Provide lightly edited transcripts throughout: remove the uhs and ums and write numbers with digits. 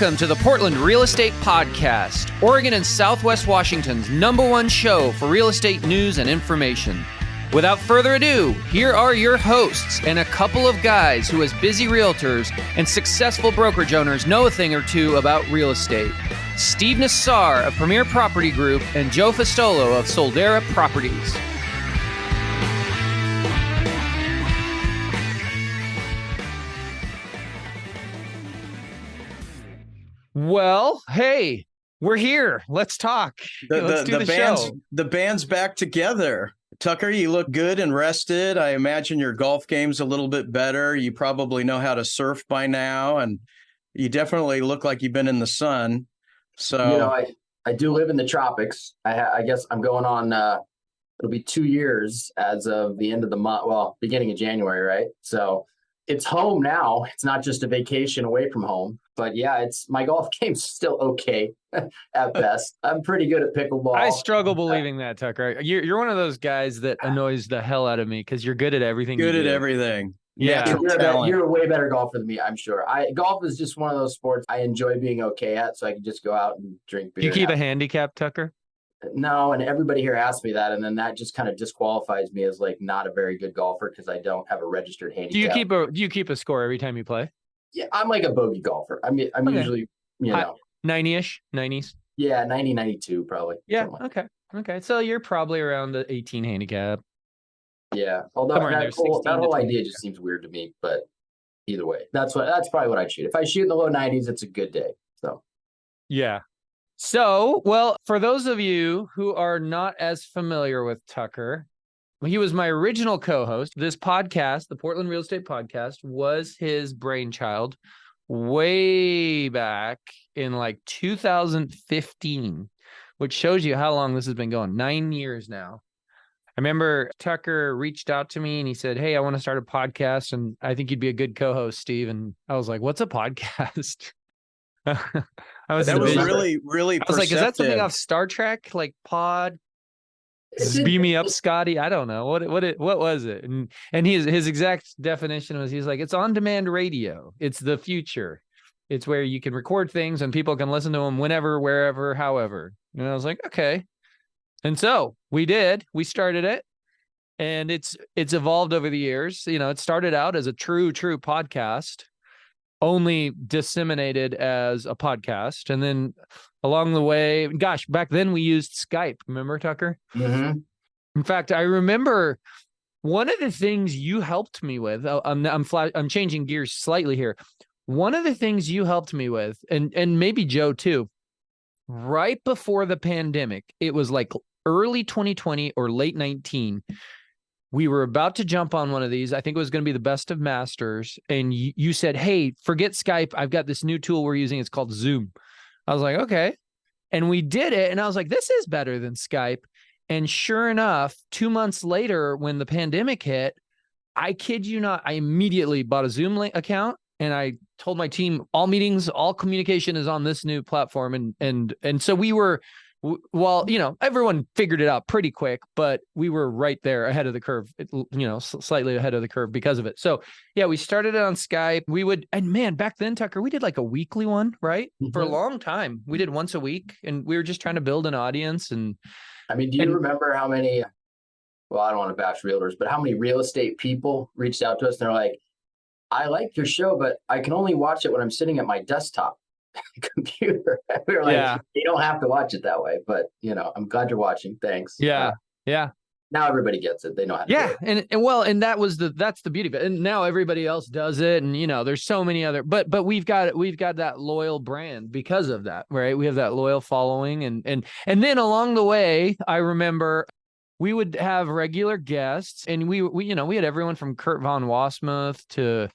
Welcome to the Portland Real Estate Podcast, Oregon and Southwest Washington's #1 show for real estate news and information. Without further ado, here are your hosts and a couple of guys who, as busy realtors and successful brokerage owners, know a thing or two about real estate. Steve Nassar of Premier Property Group and Joe Fustolo of Soldera Properties. Well, hey, we're here. Let's talk. Let's do the show. The band's back together. Tucker, you look good and rested. I imagine your golf game's a little bit better. You probably know how to surf by now, and you definitely look like you've been in the sun. So, I do live in the tropics. I guess I'm going on. It'll be 2 years as of the end of the month. Well, beginning of January, right? So it's home now. It's not just a vacation away from home. But yeah, my golf game's still okay at best. I'm pretty good at pickleball. I struggle believing that, Tucker. You're one of those guys that annoys the hell out of me because you're good at everything. Good at everything. Yeah, you're a way better golfer than me, I'm sure. Golf is just one of those sports I enjoy being okay at, so I can just go out and drink beer. Do you keep a handicap, Tucker? No, and everybody here asks me that, and then that just kind of disqualifies me as like not a very good golfer because I don't have a registered handicap. Do you keep a score every time you play? Yeah, I'm like a bogey golfer. I'm okay. Usually, 90-ish, 90s. Yeah, 90, 92 probably. Yeah, okay. So you're probably around the 18 handicap. Yeah, although that whole idea just seems weird to me, but either way, that's probably what I'd shoot. If I shoot in the low 90s, it's a good day. So, yeah. So, well, for those of you who are not as familiar with Tucker, he was my original co-host. This podcast, the Portland Real Estate Podcast, was his brainchild way back in like 2015, which shows you how long this has been going. 9 years now. I remember Tucker reached out to me and he said, "Hey, I want to start a podcast and I think you'd be a good co-host, Steve." And I was like, "What's a podcast?" That was really, really. I was like, "Is that something off Star Trek? Like pod? Beam me up, Scotty." I don't know what was it. And his exact definition was, he's like, "It's on-demand radio. It's the future. It's where you can record things and people can listen to them whenever, wherever, however." And I was like, okay. And so we started it, and it's evolved over the years. It started out as a true podcast, only disseminated as a podcast. And then along the way, gosh, back then we used Skype. Remember, Tucker? Mm-hmm. In fact, I remember one of the things you helped me with, I'm changing gears slightly here. One of the things you helped me with, and maybe Joe too, right before the pandemic, it was like early 2020 or late 19, we were about to jump on one of these. I think it was going to be the Best of Masters. And you said, "Hey, forget Skype. I've got this new tool we're using. It's called Zoom." I was like, okay. And we did it. And I was like, this is better than Skype. And sure enough, 2 months later, when the pandemic hit, I kid you not, I immediately bought a Zoom account. And I told my team, all meetings, all communication is on this new platform. And so we were, well, everyone figured it out pretty quick, but we were right there ahead of the curve, slightly ahead of the curve because of it. So yeah, we started it on Skype. And man, back then, Tucker, we did like a weekly one, right? Mm-hmm. For a long time. We did once a week, and we were just trying to build an audience. And I mean, do you remember how many, well, I don't want to bash realtors, but how many real estate people reached out to us and they're like, "I like your show, but I can only watch it when I'm sitting at my desktop computer." We were like, yeah. You don't have to watch it that way, but I'm glad you're watching. Thanks. Yeah. Yeah. Now everybody gets it. They know how to do it. And that's the beauty of it. And now everybody else does it. And there's so many other, but we've got that loyal brand because of that, right? We have that loyal following. And then along the way, I remember we would have regular guests, and we had everyone from Kurt Von Wasmuth to,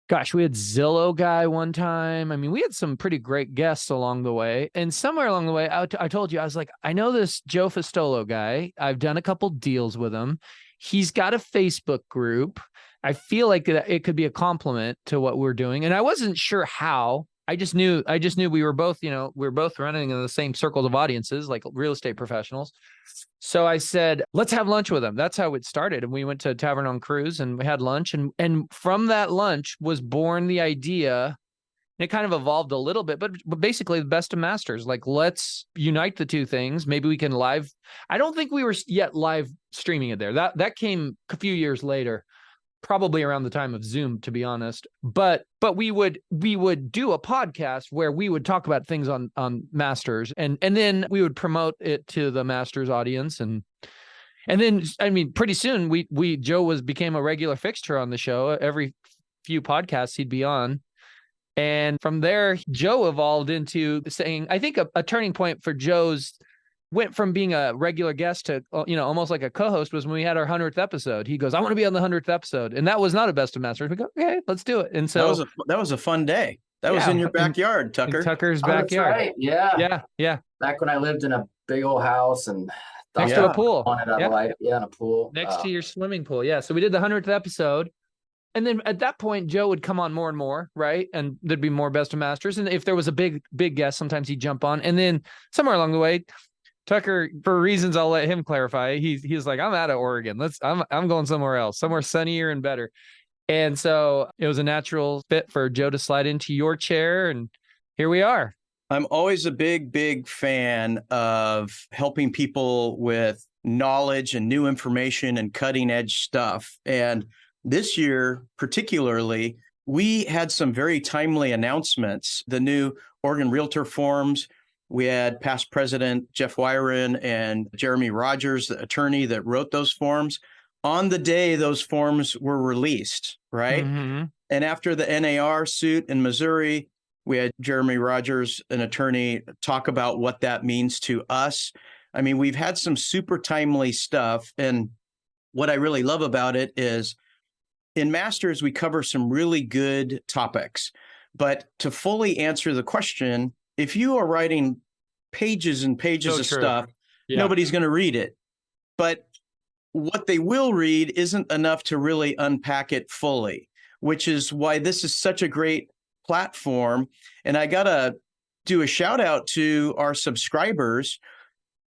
gosh, we had Zillow guy one time. I mean, we had some pretty great guests along the way. And somewhere along the way, I told you, I was like, I know this Joe Fustolo guy. I've done a couple deals with him. He's got a Facebook group. I feel like it could be a compliment to what we're doing. And I wasn't sure how. I just knew we were both, running in the same circles of audiences, like real estate professionals. So I said, let's have lunch with him. That's how it started. And we went to Tavern on Cruise and we had lunch. And from that lunch was born the idea. It kind of evolved a little bit, but basically the best of masters. Like, let's unite the two things. Maybe we can live. I don't think we were yet live streaming it there. That came a few years later, probably around the time of Zoom, to be honest. But we would do a podcast where we would talk about things on masters, and then we would promote it to the masters audience, and then, I mean, pretty soon Joe became a regular fixture on the show. Every few podcasts he'd be on. And from there, Joe evolved into saying, I think a turning point for Joe's went from being a regular guest to, almost like a co-host was when we had our 100th episode. He goes, I want to be on the 100th episode. And that was not a best of masters. We go, okay, let's do it. And so that was a fun day. That was in your backyard, Tucker. In Tucker's That's backyard. right. Yeah. Yeah. Back when I lived in a big old house and next to a pool. Wanted out of life. Yeah, in a pool. Next to your swimming pool. Yeah. So we did the 100th episode. And then at that point, Joe would come on more and more, right? And there'd be more best of masters. And if there was a big guest, sometimes he'd jump on. And then somewhere along the way, Tucker, for reasons I'll let him clarify, he's like, I'm out of Oregon. I'm going somewhere else, somewhere sunnier and better. And so it was a natural fit for Joe to slide into your chair, and here we are. I'm always a big fan of helping people with knowledge and new information and cutting edge stuff. And this year, particularly, we had some very timely announcements. The new Oregon Realtor forms. We had past President Jeff Wyron and Jeremy Rogers, the attorney that wrote those forms, on the day those forms were released, right? Mm-hmm. And after the NAR suit in Missouri, we had Jeremy Rogers, an attorney, talk about what that means to us. I mean, we've had some super timely stuff. And what I really love about it is in Masters, we cover some really good topics. But to fully answer the question, if you are writing pages and pages of stuff, nobody's going to read it. But what they will read isn't enough to really unpack it fully, which is why this is such a great platform. And I got to do a shout out to our subscribers.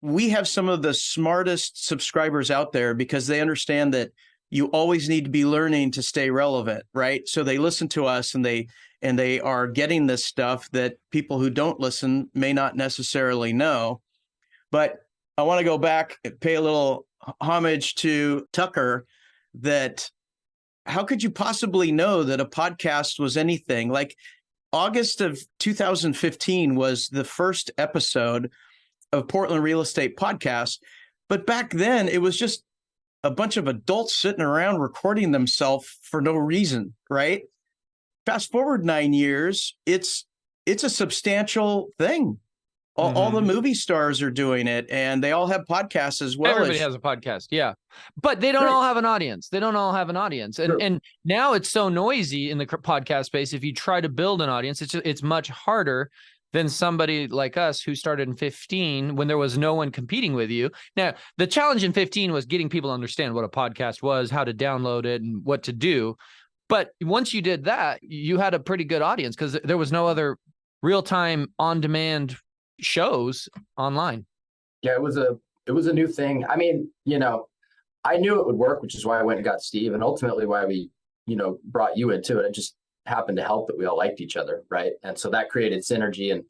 We have some of the smartest subscribers out there because they understand that you always need to be learning to stay relevant, right? So they listen to us and they are getting this stuff that people who don't listen may not necessarily know. But I want to go back and pay a little homage to Tucker, that how could you possibly know that a podcast was anything? Like August of 2015 was the first episode of Portland Real Estate Podcast. But back then it was just a bunch of adults sitting around recording themselves for no reason, right? Fast forward 9 years, it's a substantial thing. All the movie stars are doing it, and they all have podcasts as well. Everybody has a podcast, yeah. But they don't all have an audience. And now it's so noisy in the podcast space. If you try to build an audience, it's much harder than somebody like us who started in 15 when there was no one competing with you. Now, the challenge in 15 was getting people to understand what a podcast was, how to download it, and what to do. But once you did that, you had a pretty good audience because there was no other real-time on-demand shows online. Yeah, it was a new thing. I mean, I knew it would work, which is why I went and got Steve, and ultimately why we, brought you into it. It just happened to help that we all liked each other, right? And so that created synergy. And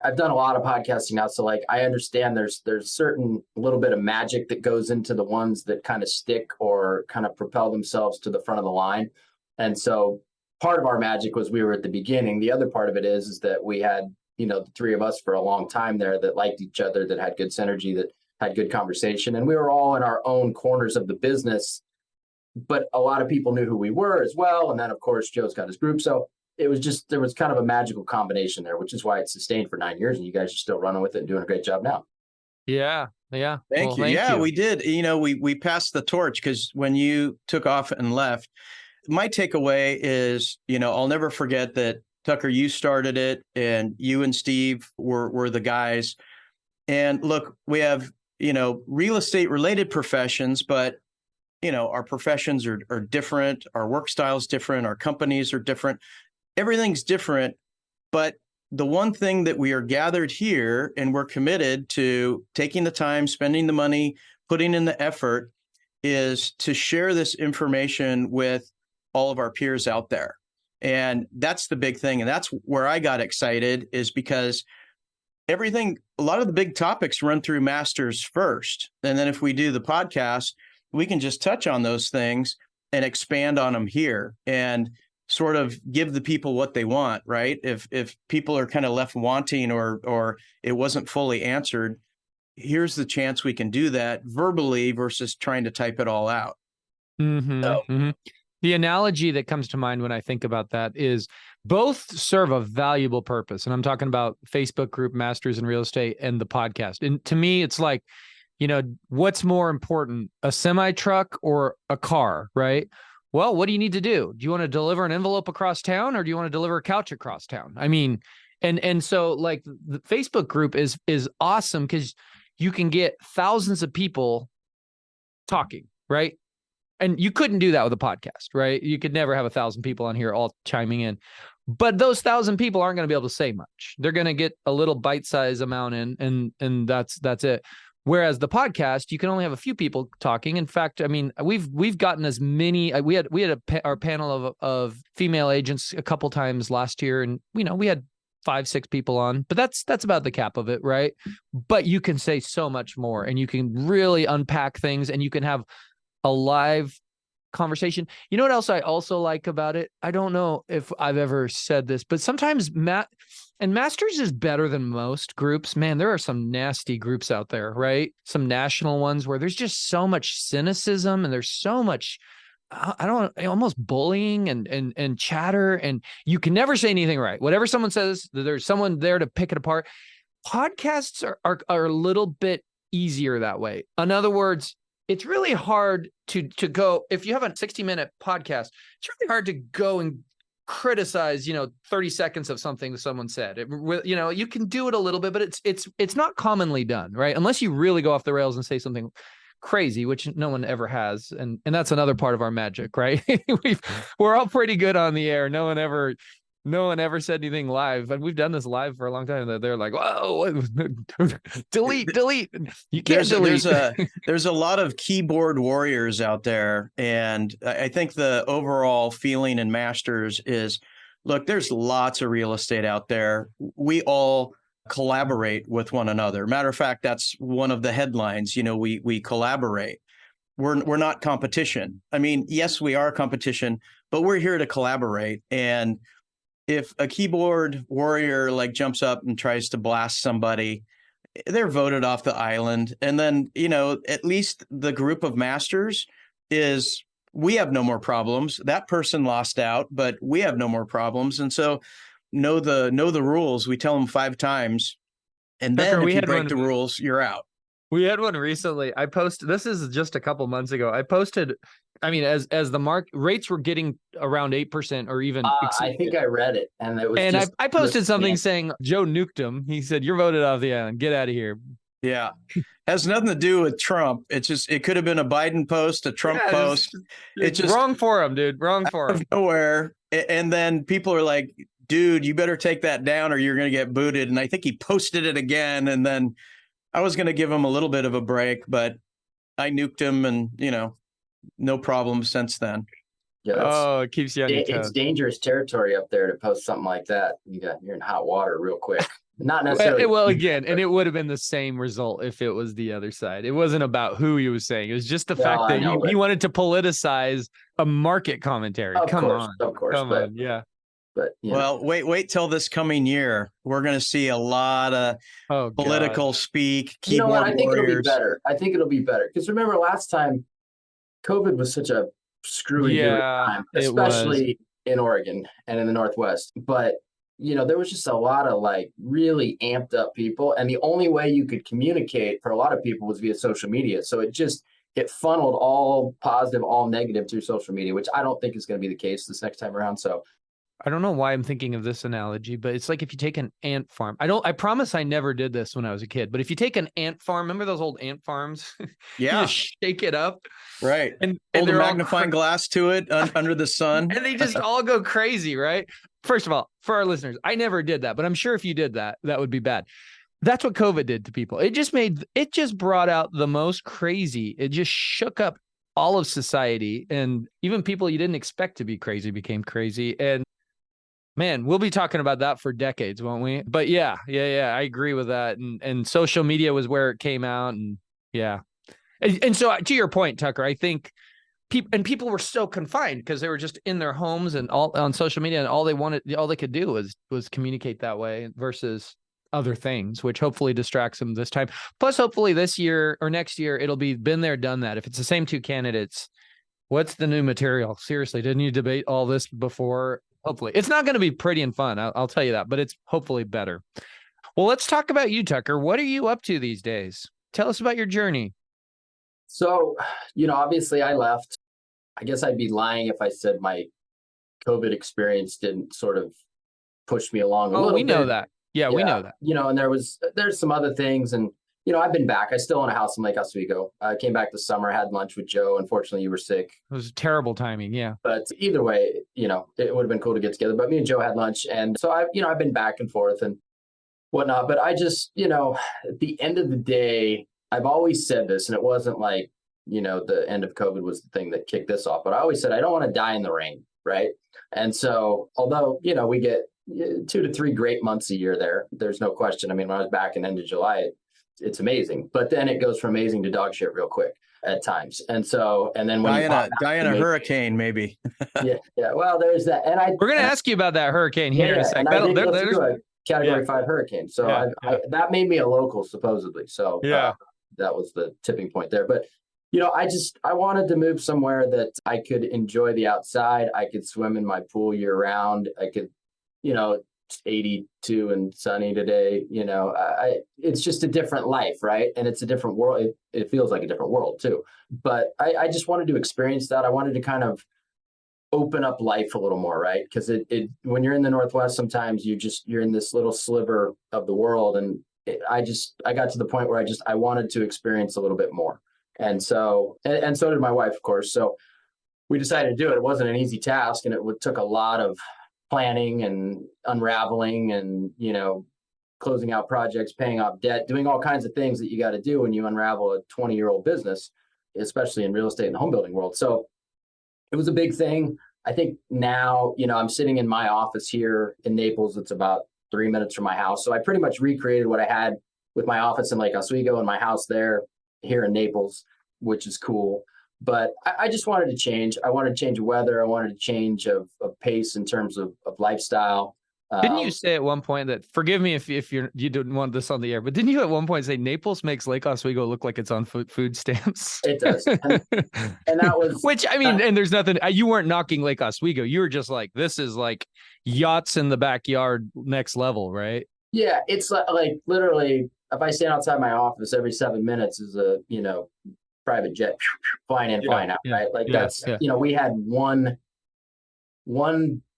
I've done a lot of podcasting now, so like I understand there's certain little bit of magic that goes into the ones that kind of stick or kind of propel themselves to the front of the line. And so part of our magic was we were at the beginning. The other part of it is that we had, the three of us for a long time there that liked each other, that had good synergy, that had good conversation. And we were all in our own corners of the business, but a lot of people knew who we were as well. And then of course, Joe's got his group. So it was just, there was kind of a magical combination there, which is why it's sustained for 9 years. And you guys are still running with it and doing a great job now. Yeah. Thank you. We did. We passed the torch because when you took off and left, my takeaway is, I'll never forget that, Tucker, you started it and you and Steve were the guys. And look, we have, real estate related professions, but, our professions are different. Our work style is different. Our companies are different. Everything's different. But the one thing that we are gathered here and we're committed to taking the time, spending the money, putting in the effort is to share this information with all of our peers out there. And that's the big thing. And that's where I got excited, is because a lot of the big topics run through masters first. And then if we do the podcast, we can just touch on those things and expand on them here and sort of give the people what they want, right? If people are kind of left wanting or it wasn't fully answered, here's the chance we can do that verbally versus trying to type it all out. The analogy that comes to mind when I think about that is both serve a valuable purpose. And I'm talking about Facebook group Masters in Real Estate and the podcast. And to me, it's like, what's more important, a semi truck or a car, right? Well, what do you need to do? Do you want to deliver an envelope across town, or do you want to deliver a couch across town? I mean, and so like the Facebook group is awesome because you can get thousands of people talking, right? And you couldn't do that with a podcast, right? You could never have 1,000 people on here all chiming in. But those 1,000 people aren't going to be able to say much. They're going to get a little bite-sized amount in, and that's it. Whereas the podcast, you can only have a few people talking. In fact, I mean, we've gotten as many. We had our panel of female agents a couple times last year, and we had 5-6 people on, but that's about the cap of it, right? But you can say so much more, and you can really unpack things, and you can have a live conversation. You know what else I also like about it? I don't know if I've ever said this, but sometimes Masters is better than most groups. Man, there are some nasty groups out there, right? Some national ones where there's just so much cynicism and there's so much, almost bullying and chatter, and you can never say anything right. Whatever someone says, there's someone there to pick it apart. Podcasts are a little bit easier that way. In other words, it's really hard to go, if you have a 60-minute podcast, it's really hard to go and criticize, 30 seconds of something someone said. You can do it a little bit, but it's not commonly done, right? Unless you really go off the rails and say something crazy, which no one ever has. And that's another part of our magic, right? We're all pretty good on the air. No one ever said anything live, and we've done this live for a long time. They're like, "Whoa, delete! You can't delete." There's a lot of keyboard warriors out there, and I think the overall feeling in Masters is, look, there's lots of real estate out there. We all collaborate with one another. Matter of fact, that's one of the headlines. We collaborate. We're not competition. I mean, yes, we are competition, but we're here to collaborate. And if a keyboard warrior jumps up and tries to blast somebody, they're voted off the island. And then, at least the group of masters is, we have no more problems. That person lost out, but we have no more problems. And so know the rules. We tell them 5 times. And then if you break the rules, you're out. We had one recently. I posted, this is just a couple months ago. I posted, I mean, as the rates were getting around 8% or even. I think I read it, and it was. And I posted something saying Joe nuked him. He said, "You're voted off the island. Get out of here." Yeah, has nothing to do with Trump. It could have been a Biden post, a Trump post. It's just wrong for him, dude. Wrong for him. Nowhere. And then people are like, "Dude, you better take that down, or you're going to get booted." And I think he posted it again, and then I was going to give him a little bit of a break, but I nuked him, and no problem since then. Yeah, it keeps you on your toes. It's dangerous territory up there to post something like that. You're in hot water real quick. Not necessarily. Well, again, and it would have been the same result if it was the other side. It wasn't about who he was saying. It was just the fact that he wanted to politicize a market commentary. Come on. Yeah. But well, wait till this coming year. We're going to see a lot of political speak. Keyboard I think warriors. It'll be better. I think it'll be better because remember last time, COVID was such a screwy time, especially in Oregon and in the Northwest. But there was just a lot of really amped up people, and the only way you could communicate for a lot of people was via social media. So it funneled all positive, all negative through social media, which I don't think is going to be the case this next time around. So I don't know why I'm thinking of this analogy, but it's like if you take an ant farm. I promise I never did this when I was a kid, but if you take an ant farm, remember those old ant farms? Yeah. You just shake it up. Right. And hold a magnifying glass to it under the sun. And they just all go crazy, right? First of all, for our listeners, I never did that, but I'm sure if you did that, that would be bad. That's what COVID did to people. It just brought out the most crazy. It just shook up all of society, and even people you didn't expect to be crazy became crazy. And Man, we'll be talking about that for decades, won't we? But yeah, I agree with that. And social media was where it came out, and yeah. And so to your point, Tucker, I think people were so confined because they were just in their homes and all on social media, and all they could do was communicate that way versus other things, which hopefully distracts them this time. Plus, hopefully this year or next year, it'll be been there, done that. If it's the same two candidates, what's the new material? Seriously, didn't you debate all this before? Hopefully it's not going to be pretty and fun. I'll tell you that, but it's hopefully better. Well, let's talk about you, Tucker. What are you up to these days? Tell us about your journey. So, obviously I left. I guess I'd be lying if I said my COVID experience didn't sort of push me along a little bit. We know that. Yeah, we know that. And there's some other things, and I've been back. I still own a house in Lake Oswego. I came back this summer, had lunch with Joe. Unfortunately, you were sick. It was terrible timing. Yeah. But either way, it would have been cool to get together. But me and Joe had lunch. And so I've been back and forth and whatnot. But I just, at the end of the day, I've always said this, and it wasn't like, the end of COVID was the thing that kicked this off. But I always said, I don't want to die in the rain. Right. And so although, we get 2 to 3 great months a year there's no question. I mean, when I was back in end of July, it's amazing, but then it goes from amazing to dog shit real quick at times. And then when die in a hurricane, maybe. yeah. Well, there's that. And we're going to ask you about that hurricane here in a second. There's a Category 5 hurricane. So that made me a local, supposedly. So that was the tipping point there. But, I wanted to move somewhere that I could enjoy the outside. I could swim in my pool year round. I could, it's 82 and sunny today. It's just a different life, right? And it's a different world. It feels like a different world too. But I just wanted to experience that. I wanted to kind of open up life a little more, right? Because when you're in the Northwest, sometimes you're in this little sliver of the world. And I got to the point where I wanted to experience a little bit more. And so did my wife, of course. So we decided to do it. It wasn't an easy task, and it took a lot of planning and unraveling and, closing out projects, paying off debt, doing all kinds of things that you got to do when you unravel a 20-year-old business, especially in real estate and the home building world. So it was a big thing. I think now, I'm sitting in my office here in Naples. It's about 3 minutes from my house. So I pretty much recreated what I had with my office in Lake Oswego and my house here in Naples, which is cool. But I just wanted to change. I wanted to change of weather. I wanted to change of pace in terms of lifestyle. Didn't you say at one point that, forgive me if you didn't want this on the air, but didn't you at one point say Naples makes Lake Oswego look like it's on food stamps? It does. And that was... Which, I mean, and there's nothing, you weren't knocking Lake Oswego. You were just like, this is like yachts in the backyard next level, right? Yeah, it's like literally, if I stand outside my office every 7 minutes is a, private jet flying in, flying out, right? Like we had one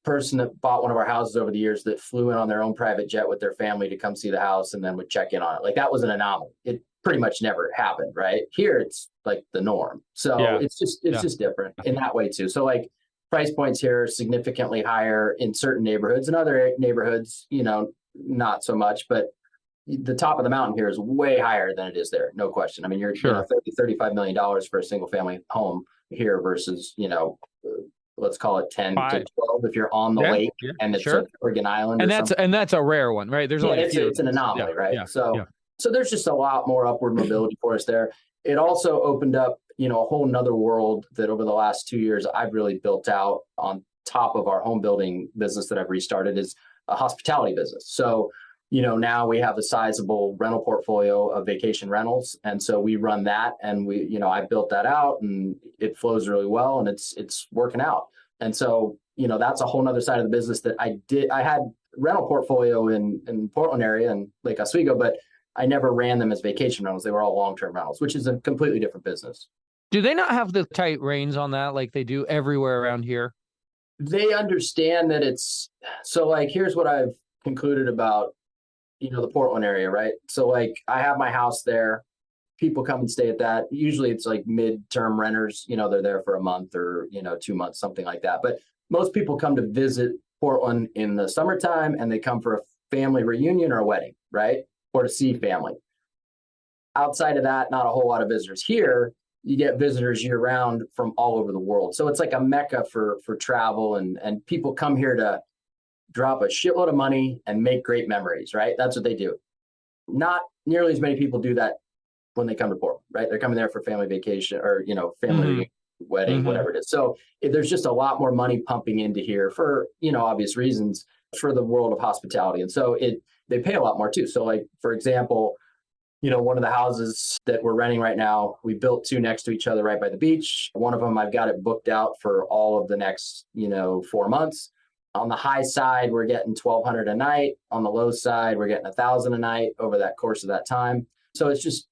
person that bought one of our houses over the years that flew in on their own private jet with their family to come see the house and then would check in on it. Like that was an anomaly. It pretty much never happened, right? Here it's like the norm. So it's just different in that way too. So like price points here are significantly higher in certain neighborhoods, and other neighborhoods, not so much, but the top of the mountain here is way higher than it is there. No question. I mean, you're $30, $35 million for a single family home here versus, let's call it 10 to 12 if you're on the lake and it's an Oregon island. And that's a rare one, right? There's only it's an anomaly, right? So there's just a lot more upward mobility for us there. It also opened up, a whole nother world that over the last 2 years I've really built out on top of our home building business that I've restarted is a hospitality business. So now we have a sizable rental portfolio of vacation rentals. And so we run that, and I built that out, and it flows really well, and it's working out. And so, that's a whole nother side of the business that I had rental portfolio in Portland area and Lake Oswego, but I never ran them as vacation rentals. They were all long-term rentals, which is a completely different business. Do they not have the tight reins on that like they do everywhere around here? They understand that so like, here's what I've concluded about the Portland area, right? So like I have my house there. People come and stay at that. Usually it's like mid-term renters, they're there for a month or, 2 months, something like that. But most people come to visit Portland in the summertime, and they come for a family reunion or a wedding, right? Or to see family. Outside of that, not a whole lot of visitors. Here, you get visitors year round from all over the world. So it's like a mecca for travel, and people come here to drop a shitload of money and make great memories, right? That's what they do. Not nearly as many people do that when they come to Portland, right? They're coming there for family vacation or, family wedding, whatever it is. So there's just a lot more money pumping into here for, obvious reasons for the world of hospitality. And so they pay a lot more too. So like, for example, one of the houses that we're renting right now, we built two next to each other right by the beach. One of them, I've got it booked out for all of the next, 4 months. On the high side, we're getting $1,200 a night. On the low side, we're getting $1,000 a night over that course of that time. So it's just,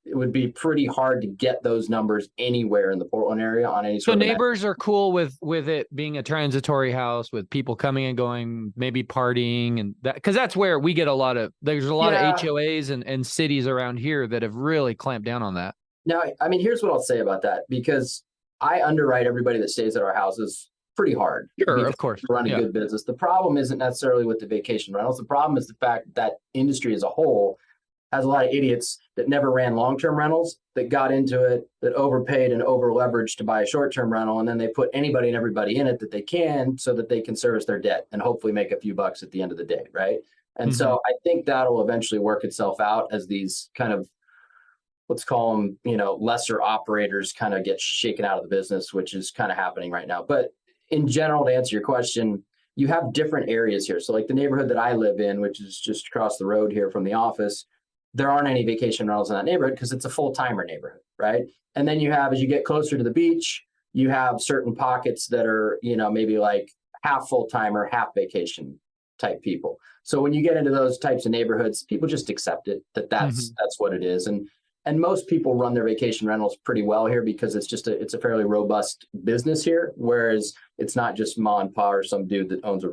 it would be pretty hard to get those numbers anywhere in the Portland area on any So sort of neighbors are cool with it being a transitory house with people coming and going, maybe partying and that, because that's where we get there's a lot of HOAs and cities around here that have really clamped down on that. Now, I mean, here's what I'll say about that, because I underwrite everybody that stays at our houses pretty hard. Sure, of course. Run a good business. The problem isn't necessarily with the vacation rentals. The problem is the fact that industry as a whole has a lot of idiots that never ran long-term rentals, that got into it, that overpaid and over-leveraged to buy a short-term rental, and then they put anybody and everybody in it that they can so that they can service their debt and hopefully make a few bucks at the end of the day, right? And so I think that'll eventually work itself out as these kind of, let's call them, lesser operators kind of get shaken out of the business, which is kind of happening right now. But in general, to answer your question, you have different areas here. So like the neighborhood that I live in, which is just across the road here from the office, there aren't any vacation rentals in that neighborhood because it's a full-timer neighborhood, right? And then you have, as you get closer to the beach, you have certain pockets that are, maybe like half full-timer, half vacation type people. So when you get into those types of neighborhoods, people just accept it, that's what it is. And most people run their vacation rentals pretty well here because it's a fairly robust business here, whereas it's not just ma and pa or some dude that owns a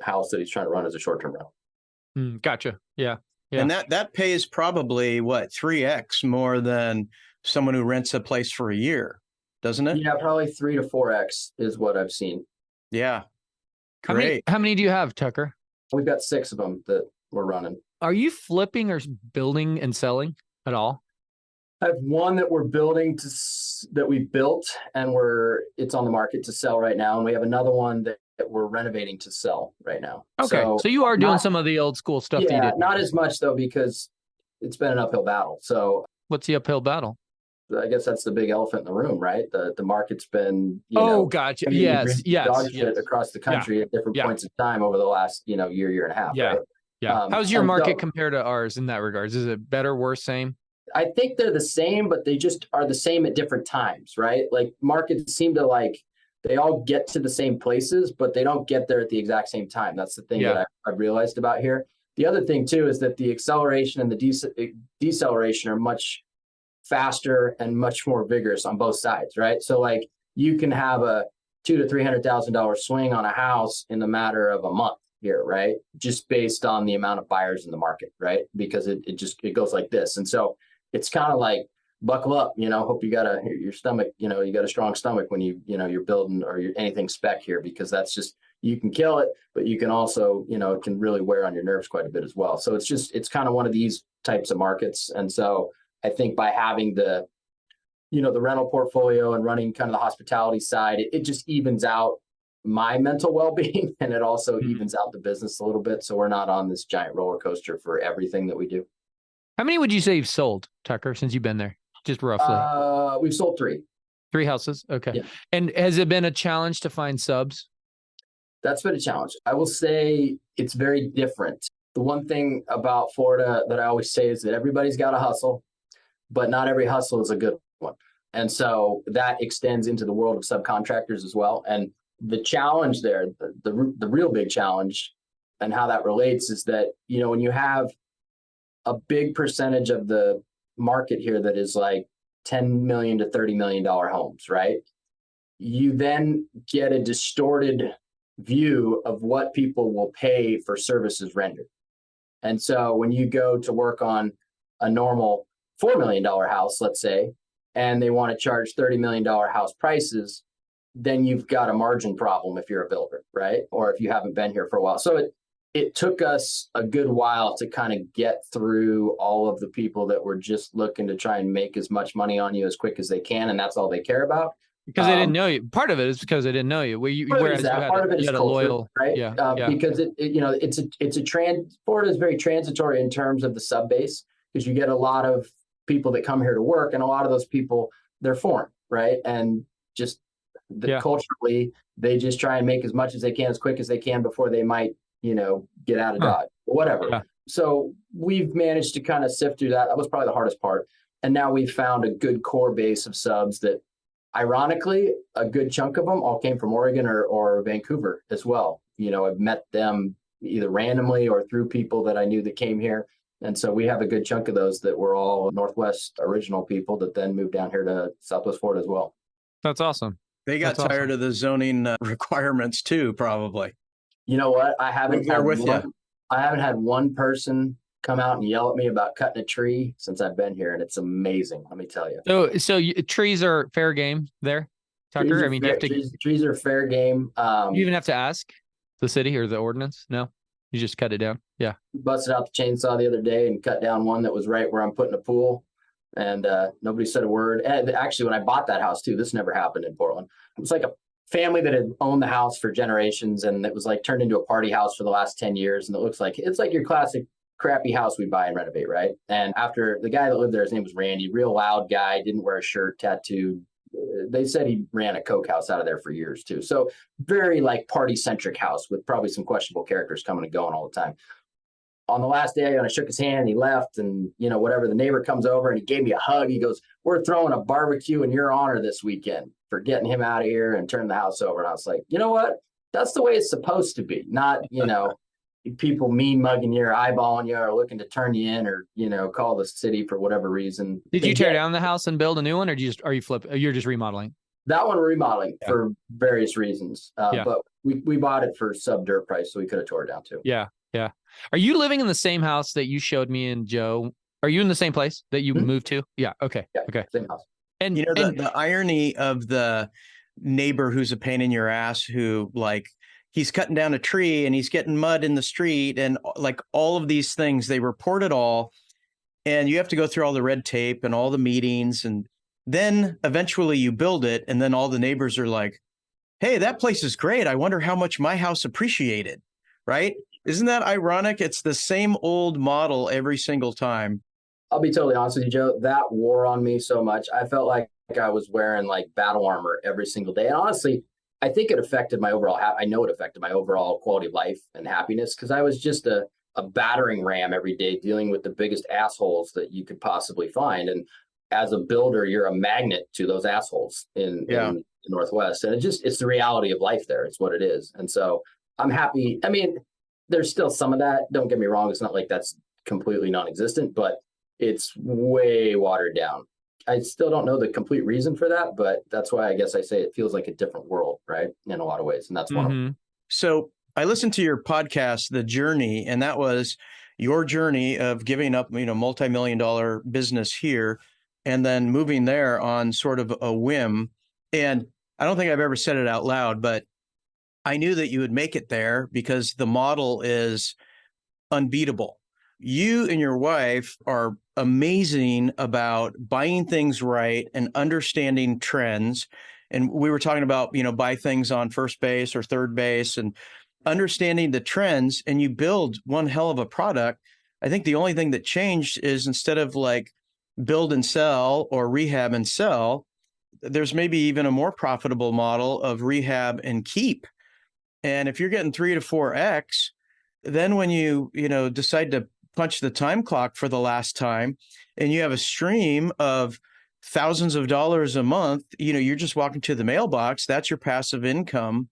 house that he's trying to run as a short-term rental. Gotcha. Yeah. Yeah. And that pays probably 3x more than someone who rents a place for a year, doesn't it? Yeah, probably 3 to 4x is what I've seen. Yeah. Great. How many do you have, Tucker? We've got 6 of them that we're running. Are you flipping or building and selling at all? I have one that we're building that we built and it's on the market to sell right now. And we have another one that we're renovating to sell right now. Okay. So you are doing some of the old school stuff. Yeah, not as much though, because it's been an uphill battle. So what's the uphill battle? I guess that's the big elephant in the room, right? The market's been, gotcha. Yes. Dog shit across the country at different points in time over the last, year and a half. Yeah. Right? Yeah. How's your market compared to ours in that regards? Is it better, worse, same? I think they're the same, but they just are the same at different times, right? Like markets seem to they all get to the same places, but they don't get there at the exact same time. That's the thing that I've realized about here. The other thing too is that the acceleration and the deceleration are much faster and much more vigorous on both sides, right? So like you can have a $200,000 to $300,000 swing on a house in the matter of a month here, right? Just based on the amount of buyers in the market, right? Because it goes like this, and so it's kind of like, buckle up, hope you got your stomach, you got a strong stomach when you're building or anything spec here, because that's just, you can kill it, but you can also, it can really wear on your nerves quite a bit as well. So it's kind of one of these types of markets. And so I think by having the rental portfolio and running kind of the hospitality side, it just evens out my mental well-being, and it also evens out the business a little bit. So we're not on this giant roller coaster for everything that we do. How many would you say you've sold, Tucker, since you've been there? Just roughly. We've sold 3. 3 houses. Okay. Yeah. And has it been a challenge to find subs? That's been a challenge. I will say it's very different. The one thing about Florida that I always say is that everybody's got a hustle, but not every hustle is a good one. And so that extends into the world of subcontractors as well. And the challenge there, the real big challenge and how that relates is that, when you have a big percentage of the market here that is like $10 million to $30 million homes, right? You then get a distorted view of what people will pay for services rendered. And so when you go to work on a normal $4 million house, let's say, and they want to charge $30 million house prices, then you've got a margin problem if you're a builder, right? Or if you haven't been here for a while. So it took us a good while to kind of get through all of the people that were just looking to try and make as much money on you as quick as they can, and that's all they care about. Because they didn't know you. Part of it is because they didn't know you. Whereas part of it is culture, loyal, right? yeah. Because Florida is very transitory in terms of the sub base, because you get a lot of people that come here to work, and a lot of those people, they're foreign, right? And just culturally, they just try and make as much as they can, as quick as they can before they might, get out of Dodge, whatever. Yeah. So we've managed to kind of sift through that. That was probably the hardest part. And now we've found a good core base of subs that, ironically, a good chunk of them all came from Oregon or Vancouver as well. I've met them either randomly or through people that I knew that came here. And so we have a good chunk of those that were all Northwest original people that then moved down here to Southwest Florida as well. That's awesome. They got tired of the zoning requirements too, probably. You know what? I haven't had one person come out and yell at me about cutting a tree since I've been here, and it's amazing. Let me tell you. So trees are fair game there, Tucker. Trees are fair game. You even have to ask the city or the ordinance? No, you just cut it down. Yeah. Busted out the chainsaw the other day and cut down one that was right where I'm putting a pool, and nobody said a word. And actually, when I bought that house too, this never happened in Portland. It was like a family that had owned the house for generations, and it was like turned into a party house for the last 10 years. And it's like your classic crappy house we buy and renovate, right? And after the guy that lived there, his name was Randy, real loud guy, didn't wear a shirt, tattooed. They said he ran a coke house out of there for years too. So very like party centric house with probably some questionable characters coming and going all the time. On the last day, when I shook his hand, he left, and whatever, the neighbor comes over and he gave me a hug. He goes, "We're throwing a barbecue in your honor this weekend for getting him out of here and turning the house over." And I was like, you know what? That's the way it's supposed to be. Not, people mean mugging you or eyeballing you or looking to turn you in or, call the city for whatever reason. Did you tear down the house and build a new one, or you're just remodeling? That one remodeling for various reasons. But we bought it for sub dirt price, so we could have tore it down too. Yeah. Yeah. Are you living in the same house that you showed me and Joe? Are you in the same place that you moved to? Yeah. Okay. Yeah, okay. Same house. And the irony of the neighbor who's a pain in your ass, who he's cutting down a tree and he's getting mud in the street and like all of these things, they report it all. And you have to go through all the red tape and all the meetings. And then eventually you build it. And then all the neighbors are like, "Hey, that place is great. I wonder how much my house appreciated." Right? Isn't that ironic? It's the same old model every single time. I'll be totally honest with you, Joe. That wore on me so much. I felt like I was wearing like battle armor every single day. And honestly, I think it affected my overall, I know it affected my overall quality of life and happiness, because I was just a battering ram every day dealing with the biggest assholes that you could possibly find. And as a builder, you're a magnet to those assholes in the Northwest. And it's the reality of life there. It's what it is. And so I'm happy. I mean, there's still some of that. Don't get me wrong. It's not like that's completely non-existent, but it's way watered down. I still don't know the complete reason for that, but that's why I guess I say it feels like a different world, right? In a lot of ways. And that's one of them. So I listened to your podcast, The Journey, and that was your journey of giving up, multi-million-dollar business here and then moving there on sort of a whim. And I don't think I've ever said it out loud, but I knew that you would make it there because the model is unbeatable. You and your wife are amazing about buying things right and understanding trends. And we were talking about, buy things on first base or third base and understanding the trends, and you build one hell of a product. I think the only thing that changed is instead of like build and sell or rehab and sell, there's maybe even a more profitable model of rehab and keep. And if you're getting 3 to 4x, then when you decide to punch the time clock for the last time and you have a stream of thousands of dollars a month, you're just walking to the mailbox. That's your passive income.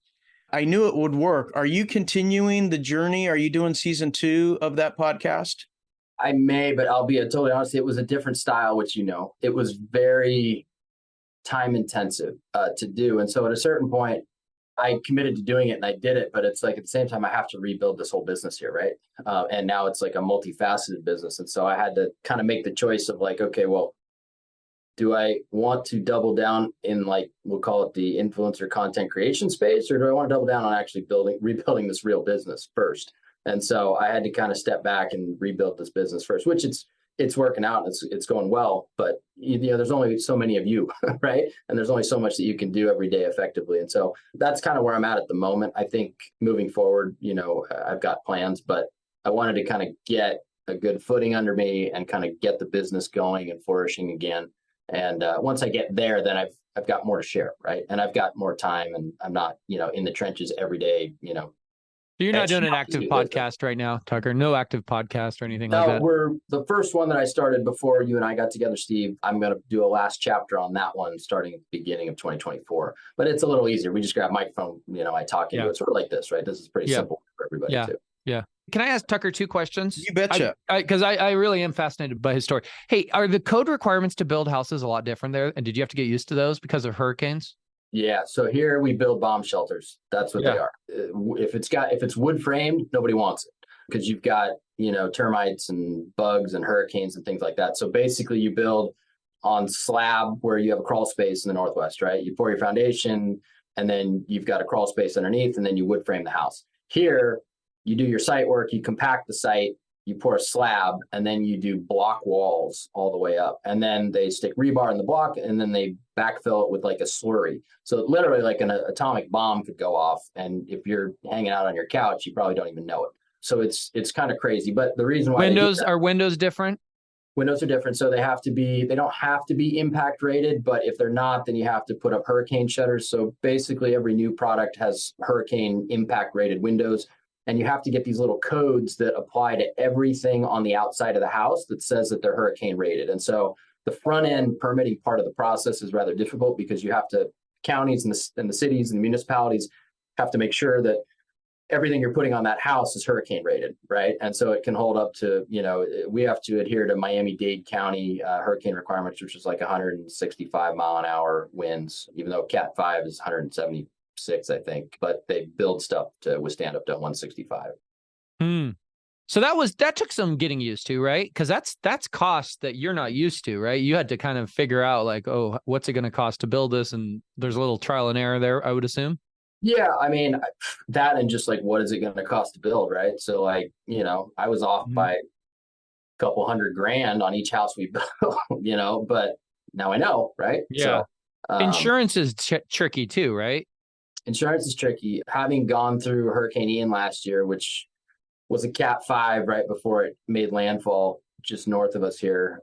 I knew it would work. Are you continuing the journey? Are you doing season 2 of that podcast? I may, but I'll be totally honest. It was a different style, which it was very time intensive to do. And so at a certain point, I committed to doing it and I did it, but it's like at the same time, I have to rebuild this whole business here, right? And now it's like a multifaceted business. And so I had to kind of make the choice of like, okay, well, do I want to double down in we'll call it the influencer content creation space, or do I want to double down on actually rebuilding this real business first? And so I had to kind of step back and rebuild this business first, which it's it's working out. It's going well, but there's only so many of you, right? And there's only so much that you can do every day effectively. And so that's kind of where I'm at the moment. I think moving forward, I've got plans, but I wanted to kind of get a good footing under me and kind of get the business going and flourishing again. And once I get there, then I've got more to share, right? And I've got more time, and I'm not, in the trenches every day, You're not doing an active podcast right now, Tucker? No active podcast or anything like that? No, we're the first one that I started before you and I got together, Steve. I'm going to do a last chapter on that one starting at the beginning of 2024. But it's a little easier. We just grab a microphone, I talk into it sort of like this, right? This is pretty simple for everybody too. Yeah. Can I ask Tucker 2 questions? You betcha. Because I really am fascinated by his story. Hey, are the code requirements to build houses a lot different there? And did you have to get used to those because of hurricanes? Yeah. So here we build bomb shelters. That's what they are. If it's wood framed, nobody wants it because you've got, termites and bugs and hurricanes and things like that. So basically you build on slab where you have a crawl space in the Northwest, right? You pour your foundation and then you've got a crawl space underneath and then you wood frame the house. Here, you do your site work, you compact the site, you pour a slab, and then you do block walls all the way up. And then they stick rebar in the block, and then they backfill it with like a slurry. So literally like an atomic bomb could go off. And if you're hanging out on your couch, you probably don't even know it. So it's kind of crazy. But the reason why are windows different? Windows are different. So they don't have to be impact rated, but if they're not, then you have to put up hurricane shutters. So basically every new product has hurricane impact rated windows. And you have to get these little codes that apply to everything on the outside of the house that says that they're hurricane rated. And so the front end permitting part of the process is rather difficult because you have to, counties and the cities and the municipalities have to make sure that everything you're putting on that house is hurricane rated, right? And so it can hold up to, we have to adhere to Miami-Dade County hurricane requirements, which is like 165 mile an hour winds, even though Cat 5 is 176, I think, but they build stuff to withstand up to 165. So that took some getting used to, right? Because that's cost that you're not used to, right? You had to kind of figure out like, oh, what's it going to cost to build this? And there's a little trial and error there, I would assume. Yeah, I mean, that and just like, what is it going to cost to build, right? So like, I was off by a couple $100,000 on each house we built, but now I know, right? Yeah. So, insurance is tricky too, right? Insurance is tricky. Having gone through Hurricane Ian last year, which was a Cat 5 right before it made landfall just north of us here,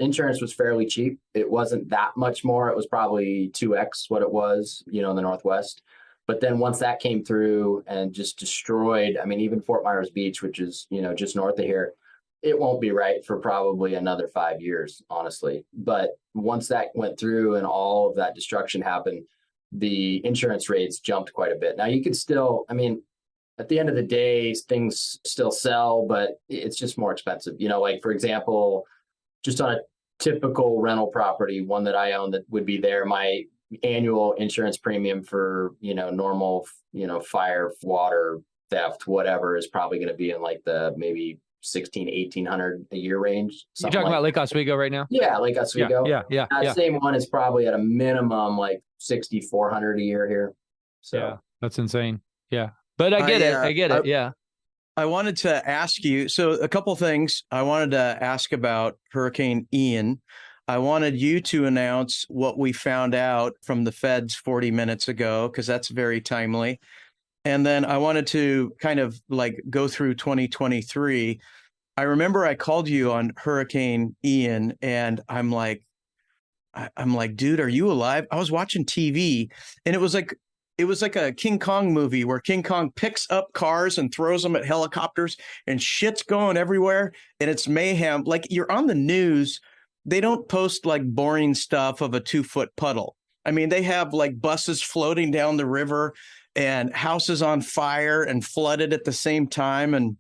insurance was fairly cheap. It wasn't that much more. It was probably 2x what it was, in the Northwest. But then once that came through and just destroyed, I mean, even Fort Myers Beach, which is, just north of here, it won't be right for probably another 5 years, honestly. But once that went through and all of that destruction happened, the insurance rates jumped quite a bit. Now you could still, I mean, at the end of the day, things still sell, but it's just more expensive. Like for example, just on a typical rental property, one that I own that would be there, my annual insurance premium for, normal, fire, water, theft, whatever is probably going to be in like the maybe 1,800 a year range. You're talking about Lake Oswego right now? Yeah, Lake Oswego. Yeah. That same one is probably at a minimum like 6,400 a year here. So yeah, that's insane. Yeah, but I get it. Yeah. I wanted to ask you, so a couple things. I wanted to ask about Hurricane Ian. I wanted you to announce what we found out from the feds 40 minutes ago, because that's very timely. And then I wanted to kind of like go through 2023. I remember I called you on Hurricane Ian and I'm like, dude, are you alive? I was watching TV and it was like a King Kong movie where King Kong picks up cars and throws them at helicopters and shit's going everywhere. And it's mayhem. Like you're on the news. They don't post like boring stuff of a 2-foot puddle. I mean, they have like buses floating down the river and houses on fire and flooded at the same time. And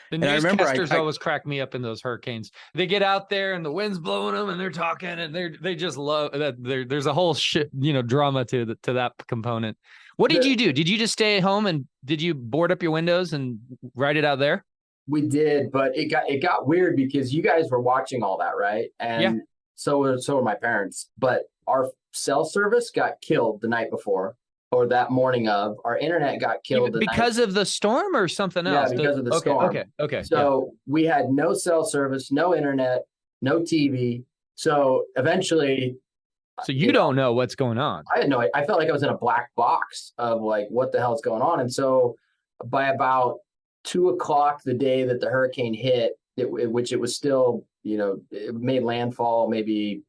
the newscasters always crack me up in those hurricanes. They get out there and the wind's blowing them and they're talking and they just love that. There's a whole shit, drama to that component. What did you do? Did you just stay at home and did you board up your windows and write it out there? We did, but it got weird because you guys were watching all that, right? And so were my parents. But our cell service got killed the night before. or that morning of, our internet got killed because of the storm or something else. Yeah, because of the storm. Okay. So we had no cell service, no internet, no TV. So eventually, so you don't know what's going on. I felt like I was in a black box of like, what the hell's going on? And so by about 2:00 the day that the hurricane hit, which it was still, it made landfall maybe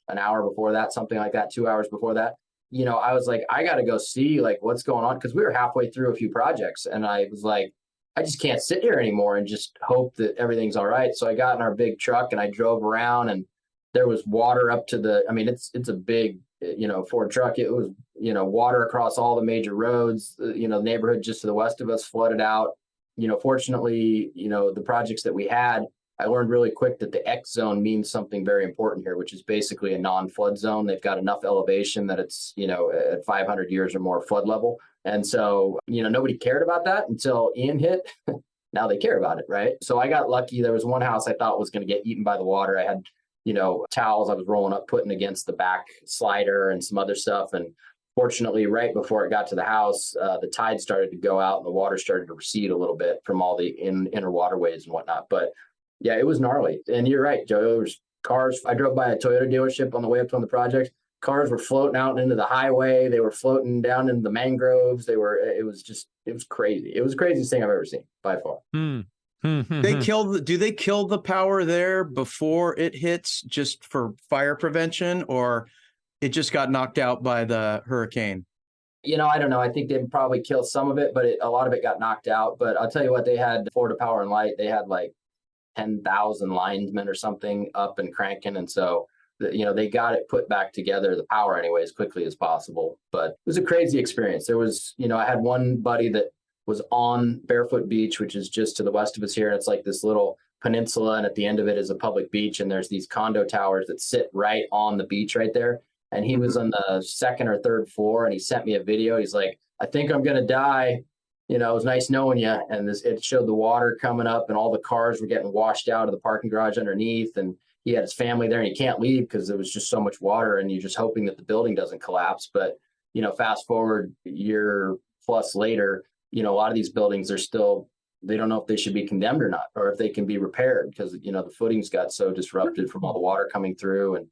an hour before that, something like that, 2 hours before that. I was like, I got to go see like what's going on, because we were halfway through a few projects, and I was like, I just can't sit here anymore and just hope that everything's all right. So I got in our big truck and I drove around, and there was water up to it's a big, Ford truck. It was, water across all the major roads. The neighborhood just to the west of us flooded out. Fortunately, the projects that we had, I learned really quick that the X zone means something very important here, which is basically a non-flood zone. They've got enough elevation that it's, at 500 years or more flood level. And so, nobody cared about that until Ian hit. Now they care about it, right? So I got lucky. There was one house I thought was going to get eaten by the water. I had, towels I was rolling up, putting against the back slider and some other stuff. And fortunately, right before it got to the house, the tide started to go out and the water started to recede a little bit from all the inner waterways and whatnot. But yeah, it was gnarly. And you're right, Joe. There was cars. I drove by a Toyota dealership on the way up to the project. Cars were floating out into the highway. They were floating down into the mangroves. It was crazy. It was the craziest thing I've ever seen by far. Do they kill the power there before it hits just for fire prevention, or it just got knocked out by the hurricane? I don't know. I think they probably killed some of it, but a lot of it got knocked out. But I'll tell you what, they had Florida Power and Light. They had like 10,000 linemen or something up and cranking. And so, they got it put back together, the power anyway, as quickly as possible. But it was a crazy experience. There was, I had one buddy that was on Barefoot Beach, which is just to the west of us here. And it's like this little peninsula. And at the end of it is a public beach. And there's these condo towers that sit right on the beach right there. And he was on the second or third floor, and he sent me a video. He's like, I think I'm going to die. It was nice knowing you. And it showed the water coming up and all the cars were getting washed out of the parking garage underneath. And he had his family there and he can't leave because there was just so much water, and you're just hoping that the building doesn't collapse. But, fast forward a year plus later, a lot of these buildings are still, they don't know if they should be condemned or not, or if they can be repaired because, the footings got so disrupted from all the water coming through, and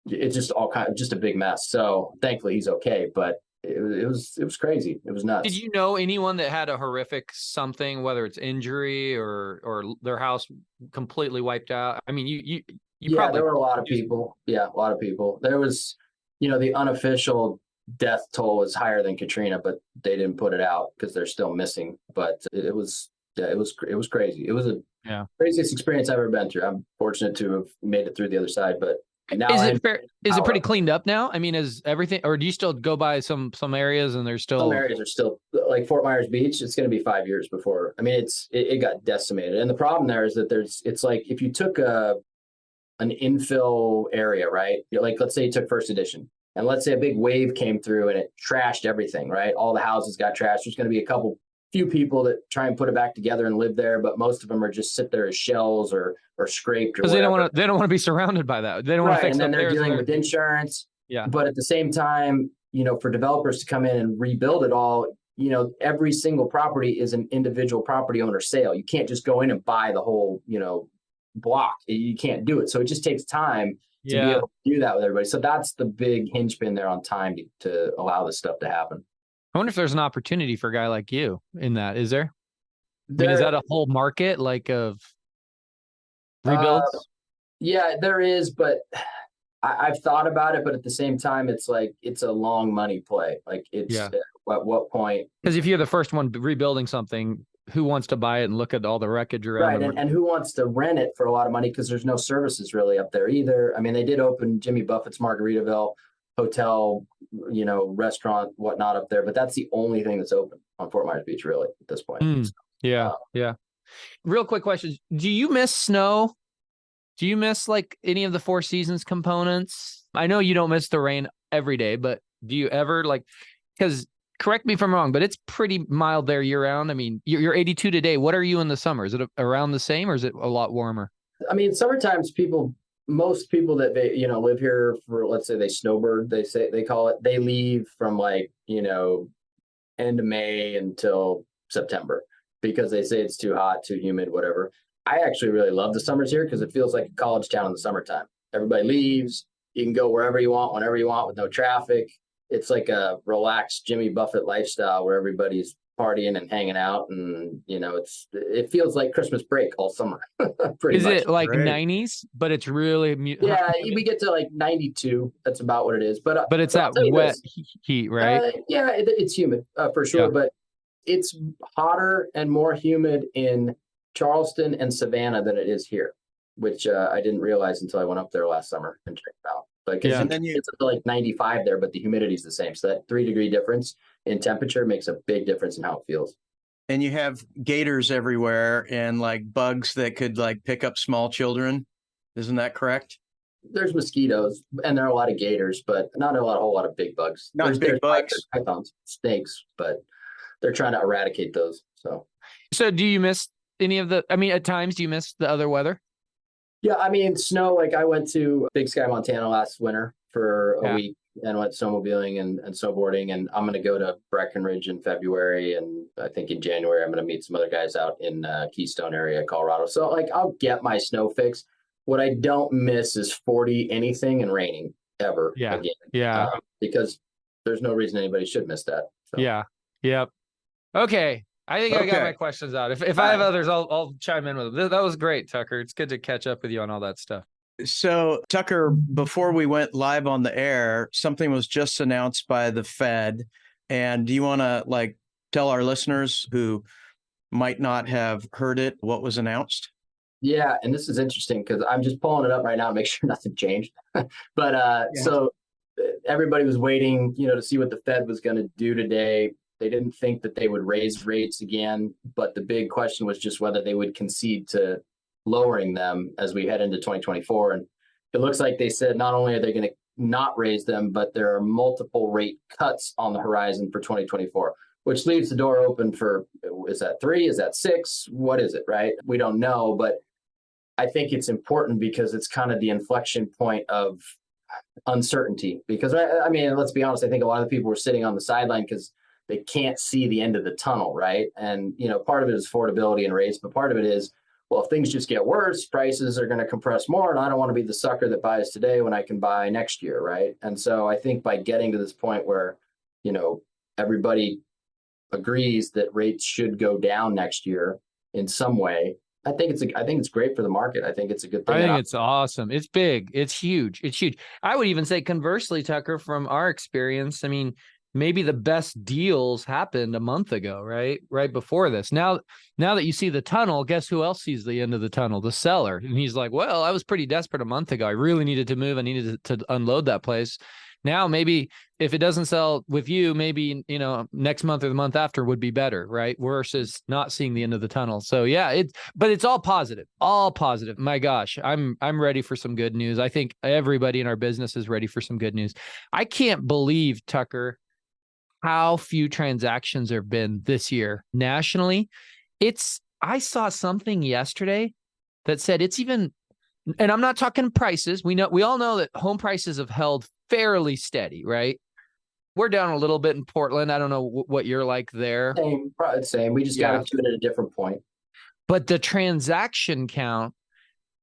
it's just just a big mess. So thankfully he's okay, but it was crazy. It was nuts. Did you know anyone that had a horrific something, whether it's injury or their house completely wiped out? I mean, you probably, there were a lot of people. Yeah, a lot of people. There was, the unofficial death toll was higher than Katrina, but they didn't put it out because they're still missing. But it was crazy. It was craziest experience I've ever been through. I'm fortunate to have made it through the other side, but now is it pretty cleaned up now? I mean, is everything, or do you still go by some areas and there's still some areas are still like Fort Myers Beach? It's going to be 5 years before. I mean, it got decimated, and the problem there is that it's like if you took an infill area, right? Like let's say you took First Edition, and let's say a big wave came through and it trashed everything, right? All the houses got trashed. There's going to be a few people that try and put it back together and live there, but most of them are just sit there as shells or scraped, or because they don't want to be surrounded by that. They don't want to fix and then up they're dealing with insurance. Yeah. But at the same time, for developers to come in and rebuild it all, every single property is an individual property owner sale. You can't just go in and buy the whole, block. You can't do it. So it just takes time to be able to do that with everybody. So that's the big hinge pin there on time to allow this stuff to happen. I wonder if there's an opportunity for a guy like you in that. Is there? I mean, is that a whole market of rebuilds? Yeah, there is, but I've thought about it. But at the same time, it's like it's a long money play. Like it's at what point? Because if you're the first one rebuilding something, who wants to buy it and look at all the wreckage around? Right, and who wants to rent it for a lot of money? Because there's no services really up there either. I mean, they did open Jimmy Buffett's Margaritaville hotel, restaurant, whatnot up there, but that's the only thing that's open on Fort Myers Beach really at this point. Yeah. Real quick question. Do you miss snow? Do you miss like any of the Four Seasons components? I know you don't miss the rain every day, but do you ever because correct me if I'm wrong, but it's pretty mild there year round. I mean, you're 82 today. What are you in the summer? Is it around the same or is it a lot warmer? I mean, summertime's people most people that live here for, let's say they snowbird, they call it, they leave from like, end of May until September because they say it's too hot, too humid, whatever. I actually really love the summers here because it feels like a college town in the summertime. Everybody leaves. You can go wherever you want, whenever you want with no traffic. It's like a relaxed Jimmy Buffett lifestyle where everybody's partying and hanging out. And, it feels like Christmas break all summer. Pretty Is much. it like Great. 90s, but it's really Yeah, we get to like 92. That's about what it is. But it's I'll that tell you wet this. heat, right? Yeah, it's humid for sure, Yeah. but it's hotter and more humid in Charleston and Savannah than it is here, which I didn't realize until I went up there last summer and checked it out. Like, Yeah. And then it's up to like 95 there, but the humidity is the same. So that 3-degree difference in temperature makes a big difference in how it feels. And you have gators everywhere and like bugs that could like pick up small children. Isn't that correct? There's mosquitoes and there are a lot of gators, but not a whole lot of big bugs. Not There's big bugs. pythons, snakes, but they're trying to eradicate those. So do you miss any of at times, do you miss the other weather? Yeah, I mean, snow, like I went to Big Sky, Montana last winter for a Yeah. week and went snowmobiling and snowboarding. And I'm going to go to Breckenridge in February. And I think in January, I'm going to meet some other guys out in Keystone area, Colorado. So like I'll get my snow fix. What I don't miss is 40 anything and raining ever Yeah. again. Yeah. Because there's no reason anybody should miss that. So. Yeah. Yep. Okay. I think I got Okay. my questions out. If I have others, I'll chime in with them. That was great, Tucker. It's good to catch up with you on all that stuff. So, Tucker, before we went live on the air, something was just announced by the Fed. And do you want to like tell our listeners who might not have heard it what was announced? Yeah, and this is interesting because I'm just pulling it up right now to make sure nothing changed. But so everybody was waiting, to see what the Fed was going to do today. They didn't think that they would raise rates again, but the big question was just whether they would concede to lowering them as we head into 2024. And it looks like they said not only are they going to not raise them, but there are multiple rate cuts on the horizon for 2024, which leaves the door open for, is that 3? Is that 6? What is it, right? We don't know, but I think it's important because it's kind of the inflection point of uncertainty. Because, I mean, let's be honest, I think a lot of people were sitting on the sideline because they can't see the end of the tunnel, right? And, part of it is affordability and rates, but part of it is, well, if things just get worse, prices are going to compress more, and I don't want to be the sucker that buys today when I can buy next year, right? And so I think by getting to this point where, everybody agrees that rates should go down next year in some way, I think it's great for the market. I think it's a good thing. I think it's awesome. It's big. It's huge. It's huge. I would even say conversely, Tucker, from our experience, I mean, maybe the best deals happened a month ago, right? Right before this. Now that you see the tunnel, guess who else sees the end of the tunnel? The seller. And he's like, well, I was pretty desperate a month ago. I really needed to move. I needed to unload that place. Now, maybe if it doesn't sell with you, maybe, next month or the month after would be better, right? Versus not seeing the end of the tunnel. So yeah, but it's all positive, My gosh, I'm ready for some good news. I think everybody in our business is ready for some good news. I can't believe, Tucker, how few transactions there have been this year nationally. I saw something yesterday that said it's even, and I'm not talking prices. We all know that home prices have held fairly steady, right? We're down a little bit in Portland. I don't know what you're like there. Same. We just got into it at a different point. But the transaction count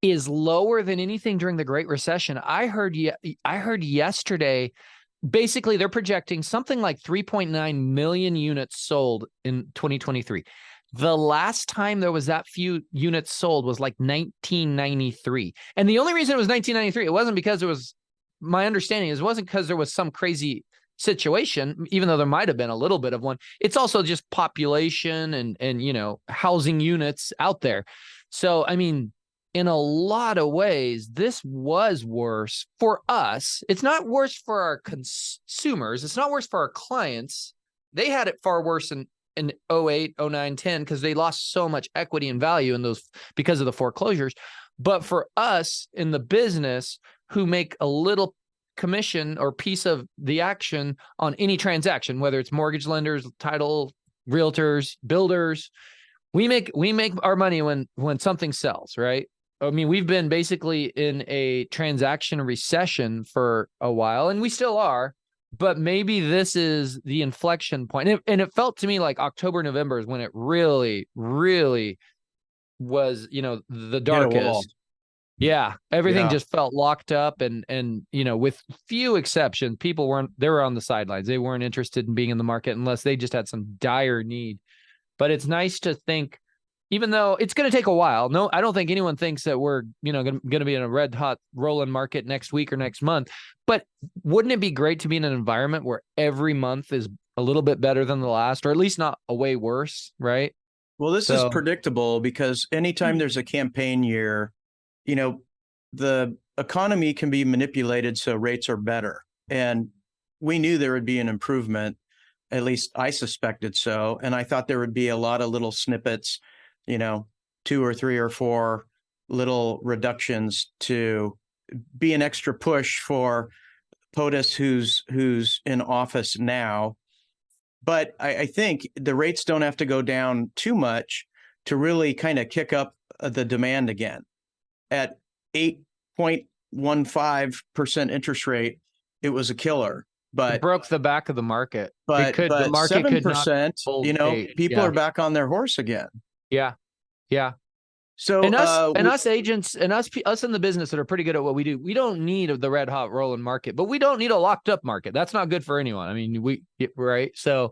is lower than anything during the Great Recession. I heard yesterday, basically they're projecting something like 3.9 million units sold in 2023. The last time there was that few units sold was like 1993. And the only reason it was 1993, it wasn't because it was, my understanding is, it wasn't because there was some crazy situation, even though there might have been a little bit of one. It's also just population and housing units out there. So, I mean, in a lot of ways, this was worse for us. It's not worse for our consumers. It's not worse for our clients. They had it far worse in 08, 09, 10, because they lost so much equity and value in those because of the foreclosures. But for us in the business who make a little commission or piece of the action on any transaction, whether it's mortgage lenders, title, realtors, builders, we make our money when something sells, right? I mean, we've been basically in a transaction recession for a while, and we still are, but maybe this is the inflection point. And it felt to me like October, November is when it really, really was, the darkest. Yeah. Everything just felt locked up and, with few exceptions, they were on the sidelines. They weren't interested in being in the market unless they just had some dire need. But it's nice to think, even though it's going to take a while. No, I don't think anyone thinks that we're, going to be in a red hot rolling market next week or next month. But wouldn't it be great to be in an environment where every month is a little bit better than the last, or at least not a way worse, right? Well, this is predictable because anytime there's a campaign year, the economy can be manipulated so rates are better. And we knew there would be an improvement. At least I suspected so. And I thought there would be a lot of little snippets, 2 or 3 or 4 little reductions to be an extra push for POTUS who's in office now. But I think the rates don't have to go down too much to really kind of kick up the demand again. At 8.15% interest rate, it was a killer. But it broke the back of the market. But the market 7%, people are back on their horse again. Yeah. Yeah. So us agents and us in the business that are pretty good at what we do, we don't need the red hot rolling market, but we don't need a locked up market. That's not good for anyone. I mean, right. So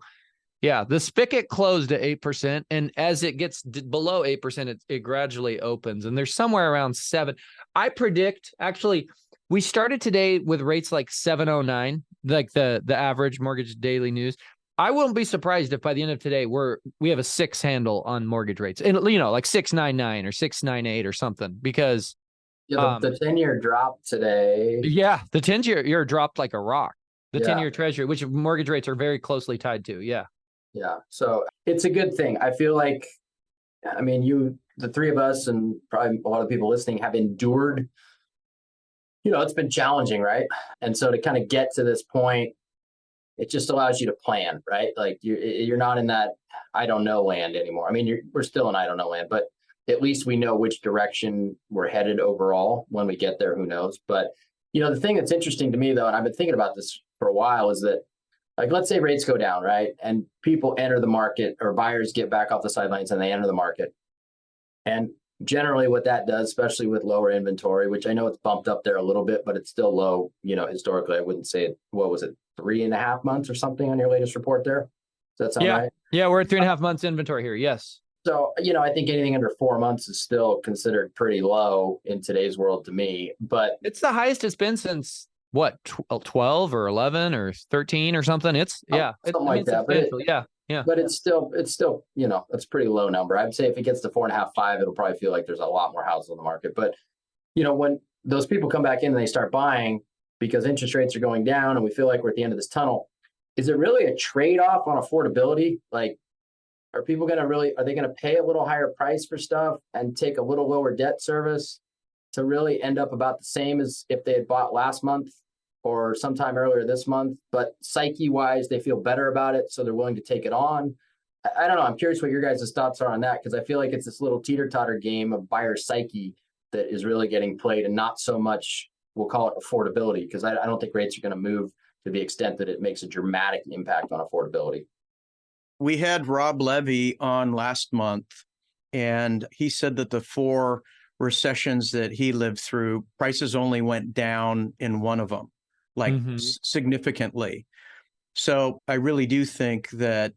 yeah, the spigot closed at 8%. And as it gets below 8%, it gradually opens, and there's somewhere around 7. I predict, actually, we started today with rates like 709, like the average mortgage daily news. I wouldn't be surprised if by the end of today we have a 6 handle on mortgage rates, and like 699 or 698 or something, because the 10-year dropped today. Yeah, the 10-year dropped like a rock. The 10-year treasury, which mortgage rates are very closely tied to. Yeah. Yeah. So it's a good thing. I feel like, I mean, the three of us and probably a lot of people listening have endured, it's been challenging, right? And so to kind of get to this point, it just allows you to plan, right? Like you're not in that I don't know land anymore. I mean, we're still in I don't know land, but at least we know which direction we're headed overall. When we get there, who knows? But, the thing that's interesting to me, though, and I've been thinking about this for a while, is that, like, let's say rates go down, right? And people enter the market, or buyers get back off the sidelines and they enter the market. And generally what that does, especially with lower inventory, which I know it's bumped up there a little bit, but it's still low, historically. I wouldn't say it, what was it, 3.5 months or something on your latest report there? Does that sound right? Yeah, we're at 3.5 months inventory here. Yes. So, I think anything under 4 months is still considered pretty low in today's world to me, but it's the highest it's been since what, 12 or 11 or 13 or something. It's something like that. But but it's still, it's a pretty low number. I'd say if it gets to 4.5, 5, it'll probably feel like there's a lot more houses on the market. But, when those people come back in and they start buying because interest rates are going down and we feel like we're at the end of this tunnel, is it really a trade-off on affordability? Like, are they going to pay a little higher price for stuff and take a little lower debt service to really end up about the same as if they had bought last month or sometime earlier this month, but psyche-wise, they feel better about it, so they're willing to take it on? I don't know. I'm curious what your guys' thoughts are on that, because I feel like it's this little teeter-totter game of buyer psyche that is really getting played, and not so much, we'll call it affordability, because I don't think rates are going to move to the extent that it makes a dramatic impact on affordability. We had Rob Levy on last month, and he said that the 4 recessions that he lived through, prices only went down in one of them, significantly. So I really do think that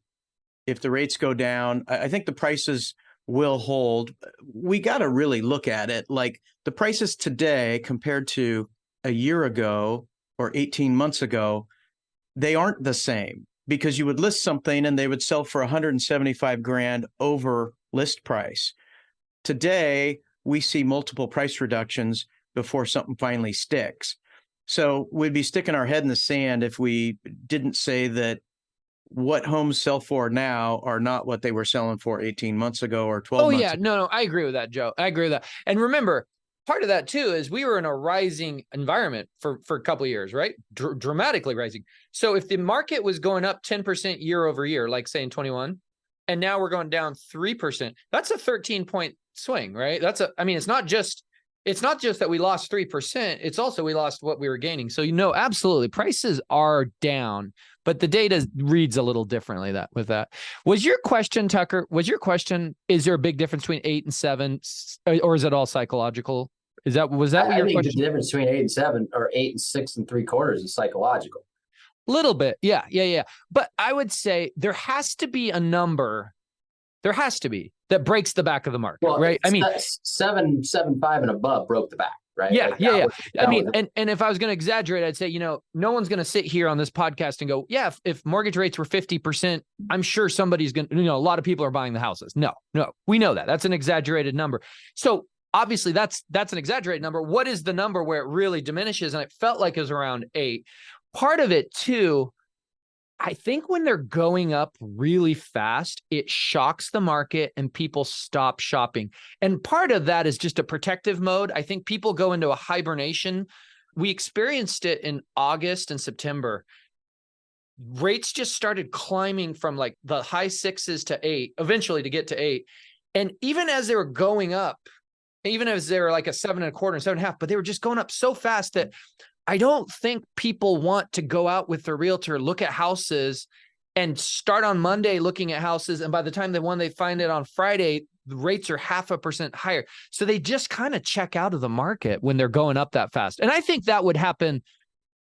if the rates go down, I think the prices will hold. We got to really look at it. Like, the prices today compared to a year ago or 18 months ago, they aren't the same, because you would list something and they would sell for $175,000 over list price. Today, we see multiple price reductions before something finally sticks. So we'd be sticking our head in the sand if we didn't say that what homes sell for now are not what they were selling for 18 months ago or 12 months ago. Oh, yeah. No, I agree with that, Joe. I agree with that. And remember, part of that, too, is we were in a rising environment for a couple of years, right? Dramatically rising. So if the market was going up 10% year over year, like say in 21, and now we're going down 3%, that's a 13-point swing, right? It's not just it's not just that we lost 3%, it's also we lost what we were gaining. So, absolutely prices are down, but the data reads a little differently with that. Was your question, Tucker, is there a big difference between 8 and 7, or is it all psychological? Was that what your think question? The difference between 8 and 7 or 8 and 6 3/4 is psychological. Little bit. Yeah. But I would say there has to be a number. There has to be that breaks the back of the market, right? I mean, 7.5 and above broke the back, right? Yeah. And if I was going to exaggerate, I'd say, no one's going to sit here on this podcast and go, yeah, if mortgage rates were 50%, I'm sure somebody's going to, a lot of people are buying the houses. No, we know that. That's an exaggerated number. So obviously that's an exaggerated number. What is the number where it really diminishes? And it felt like it was around 8. Part of it too, I think when they're going up really fast, it shocks the market and people stop shopping. And part of that is just a protective mode. I think people go into a hibernation. We experienced it in August and September. Rates just started climbing from like the high 6s to 8, eventually to get to 8. And even as they were going up, even as they were like a 7.25 and 7.5, but they were just going up so fast that I don't think people want to go out with their realtor, look at houses, and start on Monday looking at houses. And by the time they find it on Friday, the rates are 0.5% higher. So they just kind of check out of the market when they're going up that fast. And I think that would happen.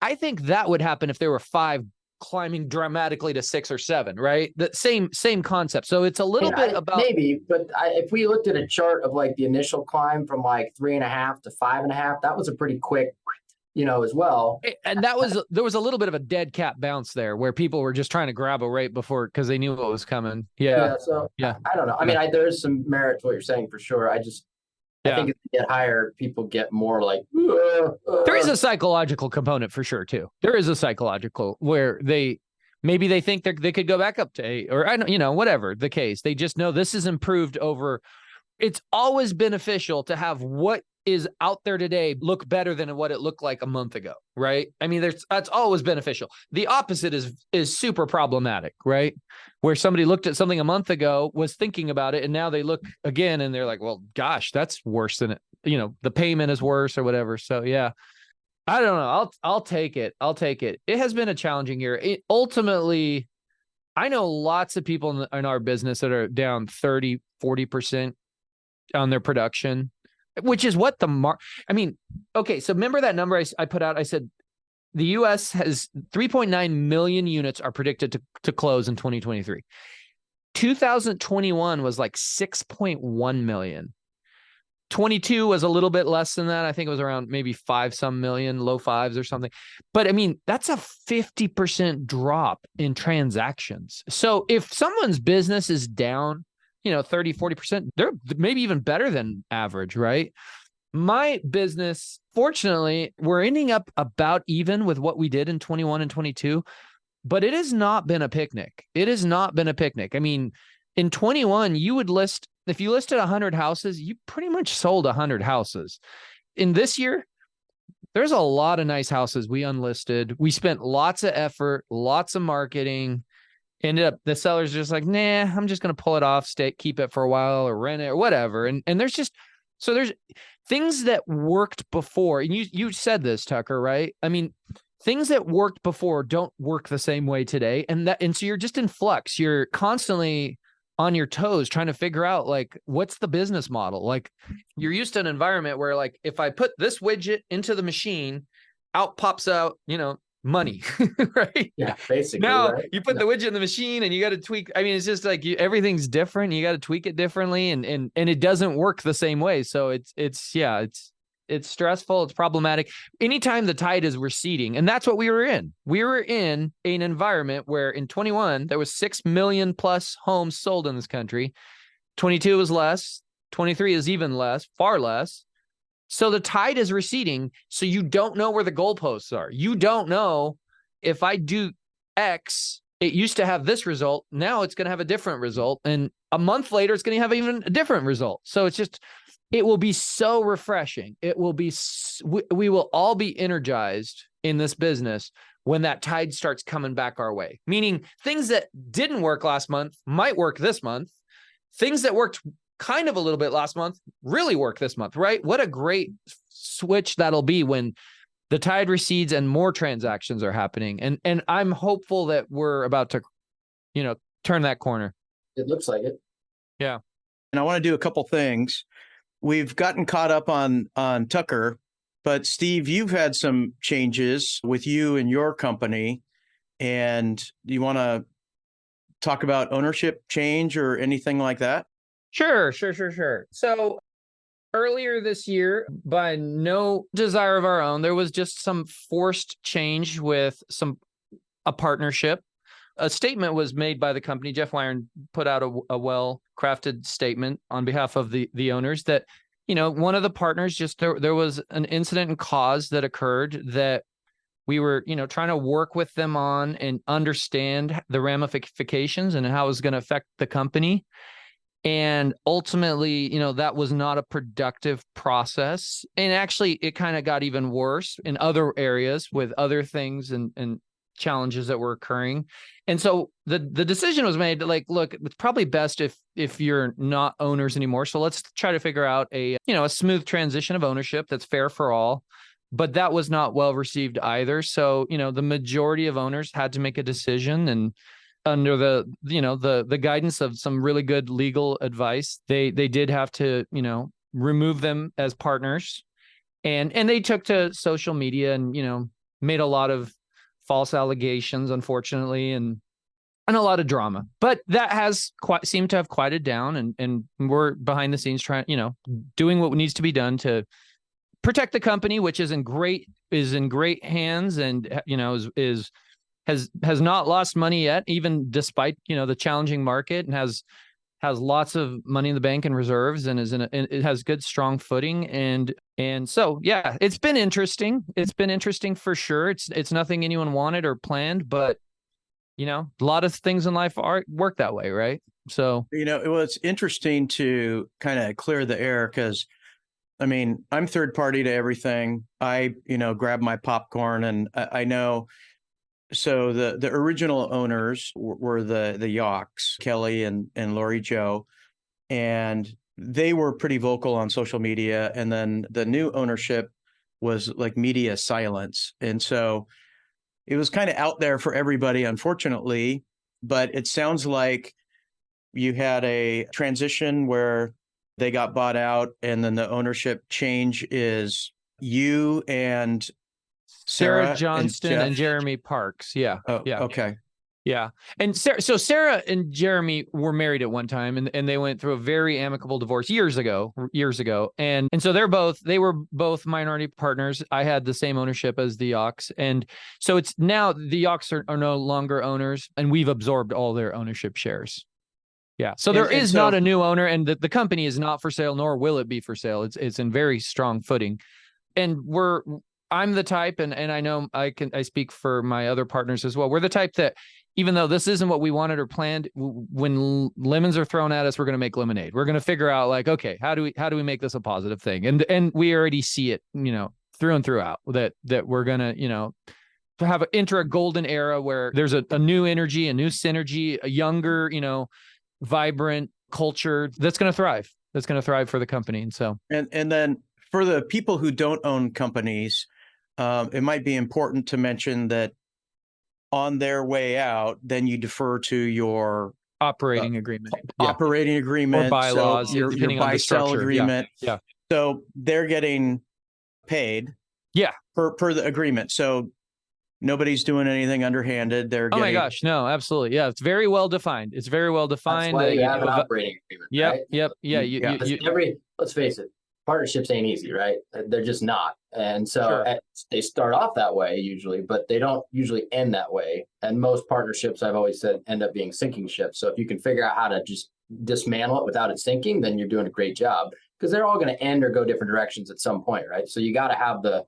If there were 5 climbing dramatically to 6 or 7, right? The same concept. So it's a little bit about maybe, but if we looked at a chart of like the initial climb from like 3.5 to 5.5, that was a pretty quick, as well. And there was a little bit of a dead cat bounce there where people were just trying to grab a rate before because they knew what was coming. Yeah. I don't know. I mean, there is some merit to what you're saying for sure. I think if you get higher, people get more like. There is a psychological component for sure too. There is a psychological where they think they could go back up to 8 or I don't, whatever the case. They just know this is improved over. It's always beneficial to have what is out there today look better than what it looked like a month ago, right? I mean, that's always beneficial. The opposite is super problematic, right? Where somebody looked at something a month ago, was thinking about it, and now they look again and they're like, well, gosh, that's worse than it. The payment is worse or whatever. So yeah, I don't know. I'll take it. It has been a challenging year. Ultimately, I know lots of people in our business that are down 30, 40% on their production, which is what okay. So remember that number I put out, I said, the U.S. has 3.9 million units are predicted to close in 2023. 2021 was like 6.1 million. 22 was a little bit less than that. I think it was around maybe 5 some million, low 5s or something. But I mean, that's a 50% drop in transactions. So if someone's business is down, 30, 40%, they're maybe even better than average, right? My business, fortunately, we're ending up about even with what we did in 21 and 22, but it has not been a picnic. I mean, in 21, if you listed 100 houses, you pretty much sold 100 houses. In this year, there's a lot of nice houses we unlisted. We spent lots of effort, lots of marketing. Ended up the seller's just like, nah, I'm just going to pull it off, keep it for a while or rent it or whatever. And there's things that worked before. And you said this, Tucker, right? I mean, things that worked before don't work the same way today. And so you're just in flux. You're constantly on your toes trying to figure out like, what's the business model? Like you're used to an environment where like, if I put this widget into the machine, out pops out, money, right? Yeah, basically. Now right? you put the widget in the machine and you got to tweak. I mean, it's just like everything's different. You got to tweak it differently, and it doesn't work the same way. So it's stressful. It's problematic. Anytime the tide is receding, and that's what we were in. We were in an environment where in 21 there was 6 million plus homes sold in this country. 22 was less. 23 is even less, far less. So the tide is receding. So you don't know where the goalposts are. You don't know if I do X, it used to have this result. Now it's going to have a different result. And a month later, it's going to have even a different result. So it will be so refreshing. It will be, we will all be energized in this business when that tide starts coming back our way. Meaning things that didn't work last month might work this month. Things that worked kind of a little bit last month, really work this month, right? What a great switch that'll be when the tide recedes and more transactions are happening. And I'm hopeful that we're about to, turn that corner. It looks like it. Yeah. And I want to do a couple things. We've gotten caught up on Tucker, but Steve, you've had some changes with you and your company. And do you want to talk about ownership change or anything like that? Sure. So earlier this year, by no desire of our own, there was just some forced change with a partnership. A statement was made by the company. Jeff Wyron put out a well-crafted statement on behalf of the owners that, one of the partners there was an incident and cause that occurred that we were, trying to work with them on and understand the ramifications and how it was going to affect the company. And ultimately, that was not a productive process. And actually, it kind of got even worse in other areas with other things and challenges that were occurring. And so the decision was made, like, look, it's probably best if you're not owners anymore. So let's try to figure out a smooth transition of ownership that's fair for all. But that was not well received either. So, the majority of owners had to make a decision, and under the guidance of some really good legal advice, they did have to, remove them as partners. And they took to social media and, made a lot of false allegations, unfortunately, and a lot of drama. But that has seemed to have quieted down, and we're behind the scenes trying, doing what needs to be done to protect the company, which is in great hands, and has not lost money yet, even despite the challenging market, and has lots of money in the bank and reserves, and it has good strong footing. And so yeah, it's been interesting. It's been interesting for sure. It's nothing anyone wanted or planned, but a lot of things in life work that way, right? So it was interesting to kind of clear the air, because I'm third party to everything. I, grab my popcorn, and I know. So the original owners were the Yawks, Kelly and Lori Joe, and they were pretty vocal on social media. And then the new ownership was like media silence. And so it was kind of out there for everybody, unfortunately. But it sounds like you had a transition where they got bought out, and then the ownership change is you and Sarah Johnston and Jeremy Parks. Yeah. Oh, yeah. Okay. Yeah. And Sarah and Jeremy were married at one time, and they went through a very amicable divorce years ago. And so they were both minority partners. I had the same ownership as the Yawks. And so it's now the Yawks are no longer owners, and we've absorbed all their ownership shares. Yeah. So there is not a new owner, and the company is not for sale, nor will it be for sale. It's in very strong footing. And I'm the type, and I know I speak for my other partners as well. We're the type that, even though this isn't what we wanted or planned, when lemons are thrown at us, we're going to make lemonade. We're going to figure out, like, okay, how do we make this a positive thing? And we already see it, through and throughout, that we're going to, enter a golden era where there's a new energy, a new synergy, a younger, vibrant culture that's going to thrive for the company. And so, and then for the people who don't own companies, it might be important to mention that on their way out, then you defer to your operating agreement, operating agreement, or bylaws, so your buy-sell agreement. Yeah. So they're getting paid. Yeah. Per the agreement. So nobody's doing anything underhanded. They're getting... Oh my gosh, no, absolutely. Yeah, it's very well defined. That's why you have an operating agreement. Yep. Right? Yep. Yeah. Let's face it, partnerships ain't easy, right? They're just not. And so they start off that way usually, but they don't usually end that way. And most partnerships, I've always said, end up being sinking ships. So if you can figure out how to just dismantle it without it sinking, then you're doing a great job, because they're all going to end or go different directions at some point, right? So you got to have the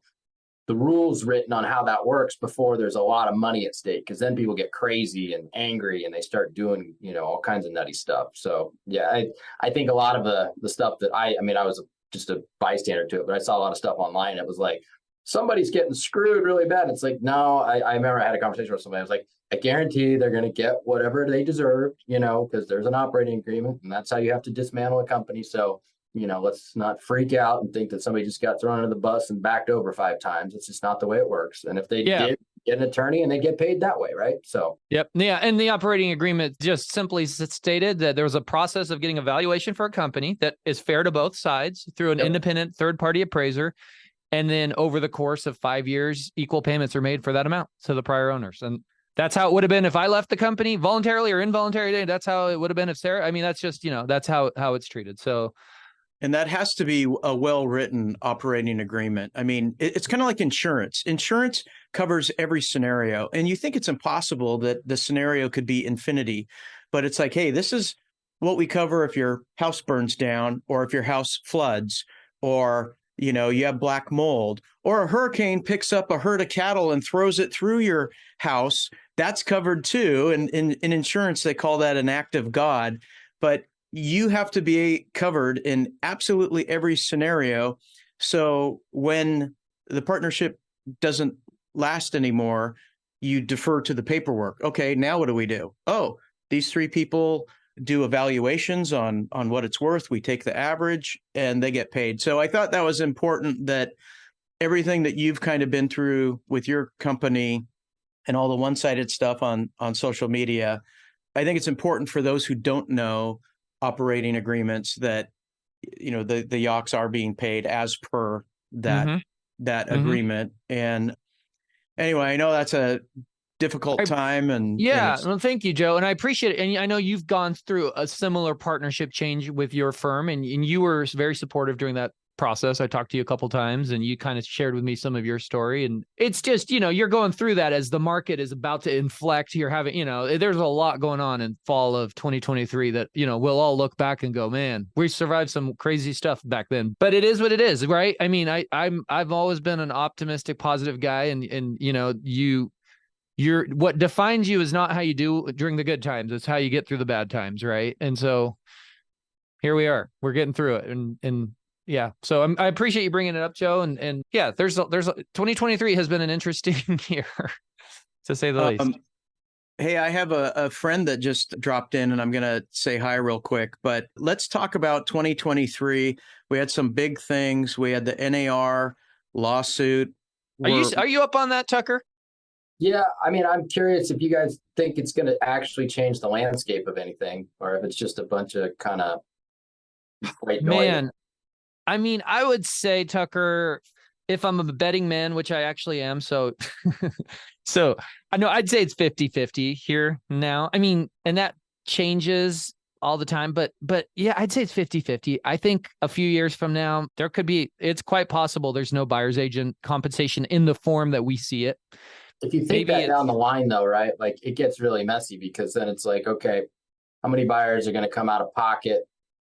rules written on how that works before there's a lot of money at stake, because then people get crazy and angry and they start doing, all kinds of nutty stuff. So yeah, I think a lot of the stuff that I was just a bystander to it, but I saw a lot of stuff online. It was like, somebody's getting screwed really bad. It's like, no, I remember I had a conversation with somebody. I was like, I guarantee they're going to get whatever they deserve, because there's an operating agreement and that's how you have to dismantle a company. So, let's not freak out and think that somebody just got thrown under the bus and backed over 5 times. It's just not the way it works. And if they did get an attorney and they get paid that way, right? So, yep. Yeah. And the operating agreement just simply stated that there was a process of getting a valuation for a company that is fair to both sides through an independent third-party appraiser. And then over the course of 5 years, equal payments are made for that amount to the prior owners. And that's how it would have been if I left the company voluntarily or involuntarily. That's how it would have been if Sarah, that's just, that's how it's treated. So. And that has to be a well-written operating agreement. It's kind of like insurance. Insurance covers every scenario. And you think it's impossible that the scenario could be infinity. But it's like, hey, this is what we cover if your house burns down, or if your house floods, or, you have black mold, or a hurricane picks up a herd of cattle and throws it through your house. That's covered too. And in insurance, they call that an act of God. But you have to be covered in absolutely every scenario. So when the partnership doesn't last anymore, you defer to the paperwork. Okay, now what do we do? Oh, these 3 people do evaluations on what it's worth. We take the average and they get paid. So I thought that was important, that everything that you've kind of been through with your company and all the one-sided stuff on social media, I think it's important for those who don't know operating agreements that, the yaks are being paid as per that agreement. And anyway, I know that's a difficult time. And well, thank you, Joe. And I appreciate it. And I know you've gone through a similar partnership change with your firm, and you were very supportive during that process. I talked to you a couple times and you kind of shared with me some of your story. And it's just, you're going through that as the market is about to inflect. You're having, there's a lot going on in fall of 2023 that, we'll all look back and go, man, we survived some crazy stuff back then. But it is what it is, right? I've always been an optimistic, positive guy, and what defines you is not how you do during the good times. It's how you get through the bad times, right? And so here we are. We're getting through it, and yeah. So I appreciate you bringing it up, Joe. And yeah, there's 2023 has been an interesting year, to say the least. Hey, I have a friend that just dropped in, and I'm going to say hi real quick. But let's talk about 2023. We had some big things. We had the NAR lawsuit. Are you up on that, Tucker? Yeah, I'm curious if you guys think it's going to actually change the landscape of anything, or if it's just a bunch of kind of white noise. Man, I would say, Tucker, if I'm a betting man, which I actually am, so I know I'd say it's 50-50 here now. And that changes all the time, but yeah, I'd say it's 50-50. I think a few years from now, it's quite possible there's no buyer's agent compensation in the form that we see it. If you think that down the line, though, right, like it gets really messy, because then it's like, okay, how many buyers are going to come out of pocket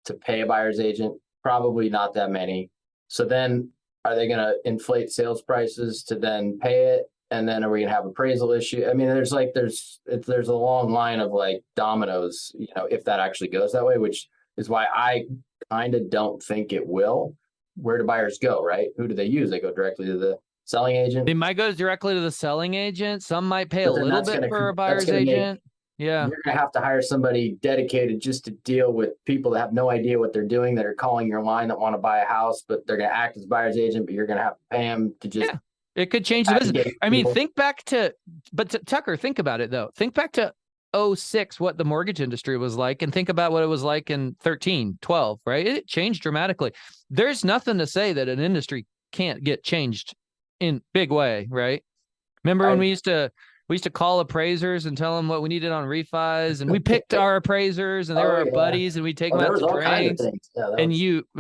to pay a buyer's agent? Probably not that many. So then are they going to inflate sales prices to then pay it? And then are we going to have appraisal issue? There's a long line of like dominoes, if that actually goes that way, which is why I kind of don't think it will. Where do buyers go, right? Who do they use? They go directly to the selling agent. They might go directly to the selling agent. Some might pay a little bit for a buyer's agent. Yeah. You're going to have to hire somebody dedicated just to deal with people that have no idea what they're doing, that are calling your line, that want to buy a house, but they're going to act as buyer's agent, but you're going to have to pay them to just. Yeah. It could change the business. Think back to, Tucker, think about it though. Think back to 2006, what the mortgage industry was like, and think about what it was like in 13, 12, right? It changed dramatically. There's nothing to say that an industry can't get changed in big way, right? Remember when we used to call appraisers and tell them what we needed on refis, and we picked our appraisers, and they were our buddies, and we'd take them out to drinks. And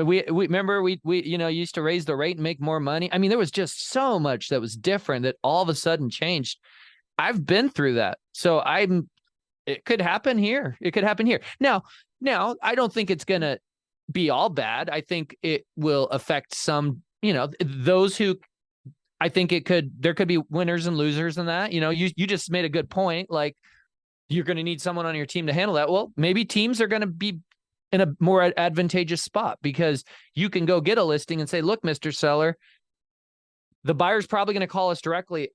we remember we used to raise the rate and make more money. There was just so much that was different that all of a sudden changed. I've been through that, so it could happen here. It could happen here. Now I don't think it's gonna be all bad. I think it will affect some, those who. I think there could be winners and losers in that. You just made a good point. Like, you're going to need someone on your team to handle that. Well, maybe teams are going to be in a more advantageous spot, because you can go get a listing and say, look, Mr. Seller, the buyer's probably going to call us directly.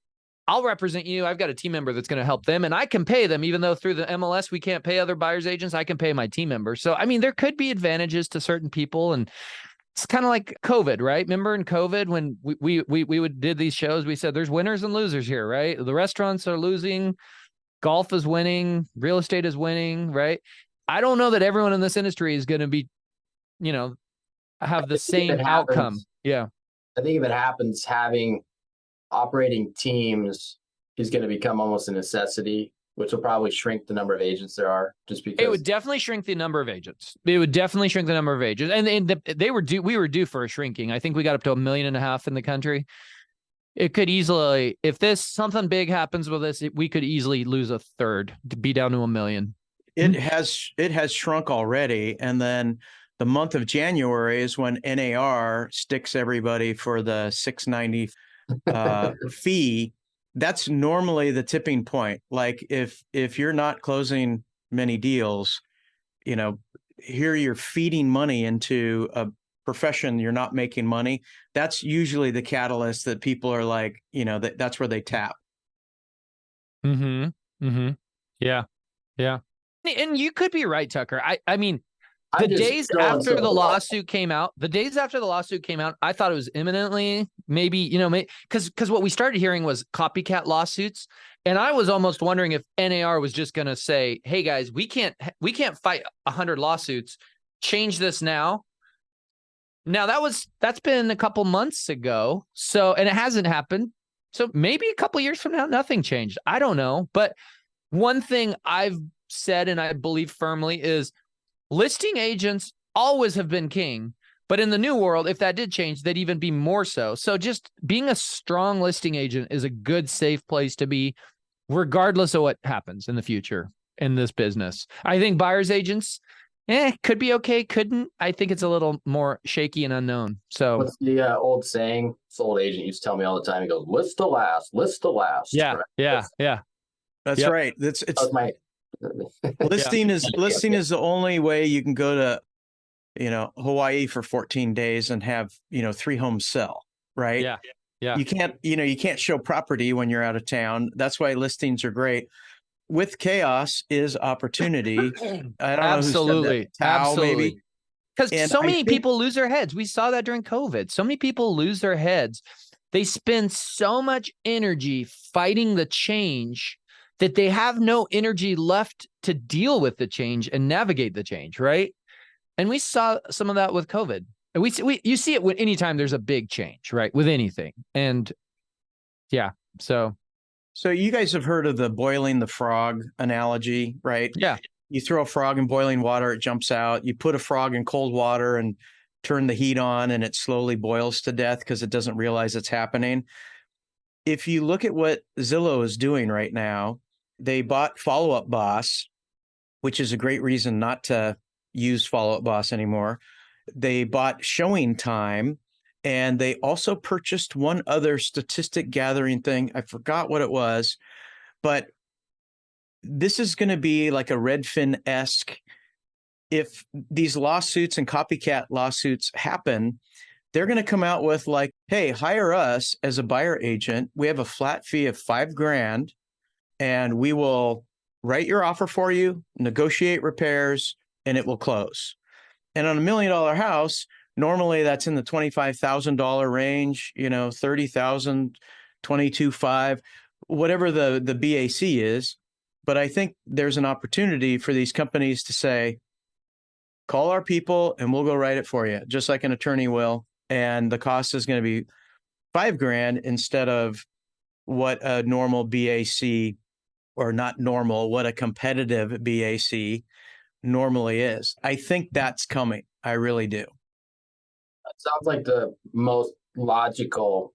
I'll represent you. I've got a team member that's going to help them, and I can pay them, even though through the MLS we can't pay other buyers agents. I can pay my team members. So, I mean, there could be advantages to certain people, and it's kind of like COVID, right? Remember in COVID when we did these shows, we said there's winners and losers here, right? The restaurants are losing, golf is winning, real estate is winning, right? I don't know that everyone in this industry is going to be, have the same outcome. Yeah. I think if it happens, having operating teams is going to become almost a necessity, which will probably shrink the number of agents there are, just because it would definitely shrink the number of agents. It would definitely shrink the number of agents. And we were due for a shrinking. I think we got up to 1.5 million in the country. It could easily, if something big happens with this, we could easily lose a third to be down to 1 million. It has shrunk already. And then the month of January is when NAR sticks everybody for the $690 fee. That's normally the tipping point. Like if you're not closing many deals, here you're feeding money into a profession, you're not making money. That's usually the catalyst that people are like, that's where they tap. Yeah. And you could be right, Tucker. I mean, the days after the lawsuit came out, I thought it was imminently maybe, because what we started hearing was copycat lawsuits. And I was almost wondering if NAR was just going to say, hey guys, we can't fight 100 lawsuits. Change this now. Now that's been a couple months ago. So, and it hasn't happened. So maybe a couple years from now, nothing changed. I don't know. But one thing I've said, and I believe firmly, is listing agents always have been king, but in the new world, if that did change, they'd even be more so. So just being a strong listing agent is a good, safe place to be, regardless of what happens in the future in this business. I think buyer's agents, could be okay, couldn't. I think it's a little more shaky and unknown. So what's the old saying? This old agent used to tell me all the time. He goes, list to last. Yeah, right? yeah. That's right. It's my listing is the only way you can go to Hawaii for 14 days and have 3 homes sell, right? Yeah. You can't show property when you're out of town. That's why listings are great. With chaos is opportunity. I don't Absolutely. know who said that. Tao, Absolutely. maybe. Because so many people lose their heads. We saw that during COVID. So many people lose their heads. They spend so much energy fighting the change that they have no energy left to deal with the change and navigate the change, right? And we saw some of that with COVID. And you see it when anytime there's a big change, right? With anything. And yeah, so you guys have heard of the boiling the frog analogy, right? Yeah. You throw a frog in boiling water, it jumps out. You put a frog in cold water and turn the heat on, and it slowly boils to death because it doesn't realize it's happening. If you look at what Zillow is doing right now, they bought Follow Up Boss, which is a great reason not to use Follow Up Boss anymore. They bought Showing Time, and they also purchased one other statistic gathering thing. I forgot what it was, but this is going to be like a Redfin-esque. If these lawsuits and copycat lawsuits happen, they're going to come out with like, hey, hire us as a buyer agent. We have a flat fee of $5,000. And we will write your offer for you, negotiate repairs, and it will close. And on $1 million house, normally that's in the $25,000 range, $30,000, $22,500, whatever the BAC is. But I think there's an opportunity for these companies to say, call our people and we'll go write it for you, just like an attorney will. And the cost is going to be $5,000 instead of what a normal BAC, or not normal, what a competitive BAC normally is. I think that's coming. I really do. That sounds like the most logical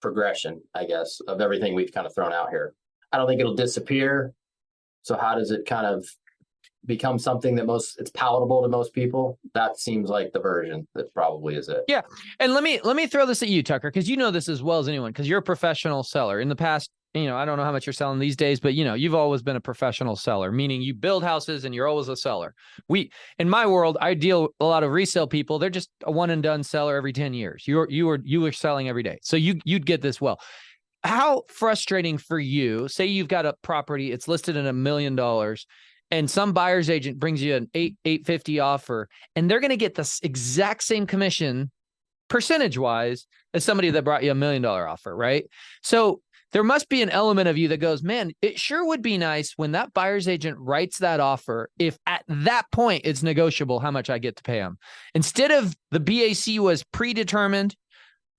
progression, I guess, of everything we've kind of thrown out here. I don't think it'll disappear. So how does it kind of become something that it's palatable to most people? That seems like the version that probably is it. Yeah. And let me throw this at you, Tucker, because you know this as well as anyone, because you're a professional seller. In the past I don't know how much you're selling these days, but you've always been a professional seller, meaning you build houses and you're always a seller. In my world, I deal a lot of resale people. They're just a one and done seller every 10 years. You were selling every day. So you'd get this well. How frustrating for you, say you've got a property, it's listed at $1 million, and some buyer's agent brings you an $850 offer, and they're going to get the exact same commission percentage wise as somebody that brought you $1 million offer, right? So there must be an element of you that goes, man, it sure would be nice when that buyer's agent writes that offer, if at that point it's negotiable how much I get to pay them. Instead of the BAC was predetermined,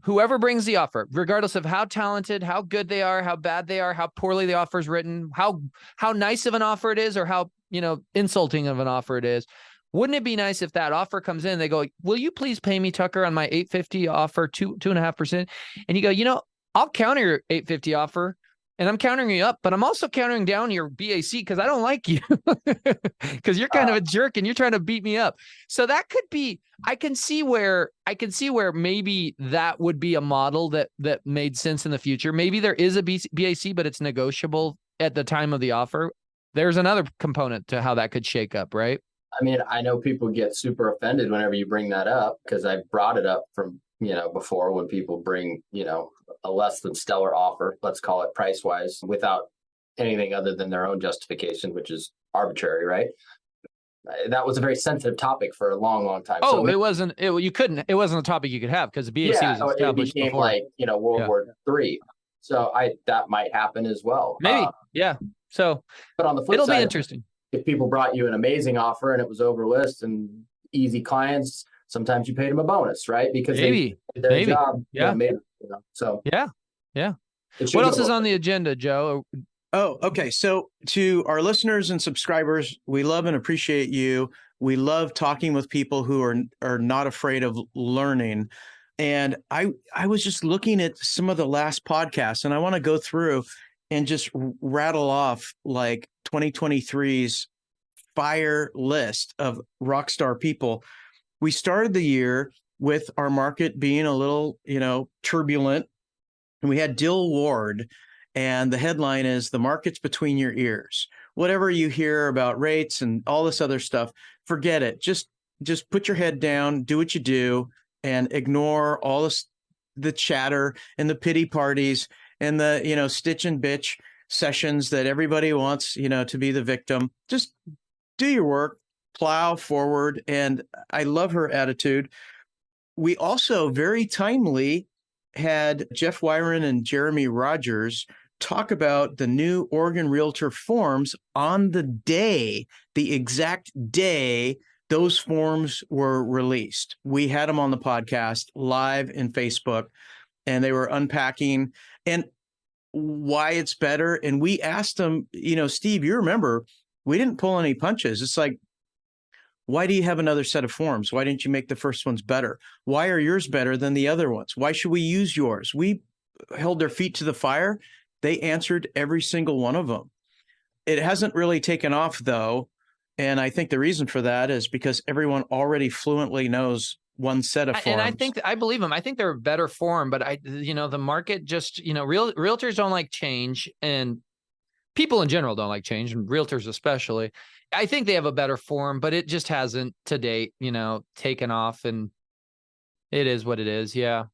whoever brings the offer, regardless of how talented, how good they are, how bad they are, how poorly the offer is written, how nice of an offer it is, or how insulting of an offer it is. Wouldn't it be nice if that offer comes in, they go, will you please pay me, Tucker, on my $850 offer 2.5%? And you go, I'll counter your $850 offer, and I'm countering you up, but I'm also countering down your BAC because I don't like you, because you're kind of a jerk and you're trying to beat me up. So that could be, I can see where maybe that would be a model that made sense in the future. Maybe there is a BAC, but it's negotiable at the time of the offer. There's another component to how that could shake up, right? I mean, I know people get super offended whenever you bring that up, because I brought it up from, before, when people bring, a less than stellar offer, let's call it price wise, without anything other than their own justification, which is arbitrary, right? That was a very sensitive topic for a long, long time. Oh, so it wasn't a topic you could have because the BAC was established it became before. like, World War III. So that might happen as well. Maybe. Yeah. So, but on the flip side, it'll be interesting. If people brought you an amazing offer and it was over list and easy clients, sometimes you paid them a bonus, right? Because they did their job. Yeah. So yeah. What else is on the agenda, Joe? Oh, okay. So to our listeners and subscribers, we love and appreciate you. We love talking with people who are not afraid of learning. And I was just looking at some of the last podcasts, and I want to go through and just rattle off like 2023's fire list of rock star people. We started the year with our market being a little, turbulent. And we had Dill Ward, and the headline is "The Market's Between Your Ears." Whatever you hear about rates and all this other stuff, forget it. Just put your head down, do what you do, and ignore all the chatter and the pity parties and the, stitch and bitch sessions that everybody wants, to be the victim. Just do your work, plow forward. And I love her attitude. We also very timely had Jeff Wyron and Jeremy Rogers talk about the new Oregon Realtor forms on the exact day those forms were released. We had them on the podcast live in Facebook, and they were unpacking and why it's better. And we asked them, Steve, you remember, we didn't pull any punches. It's like, why do you have another set of forms? Why didn't you make the first ones better? Why are yours better than the other ones? Why should we use yours? We held their feet to the fire. They answered every single one of them. It hasn't really taken off, though. And I think the reason for that is because everyone already fluently knows one set of forms. And I believe them. I think they're a better form, but the market just, realtors don't like change, and people in general don't like change, and realtors especially. I think they have a better form, but it just hasn't to date, taken off, and it is what it is. Yeah.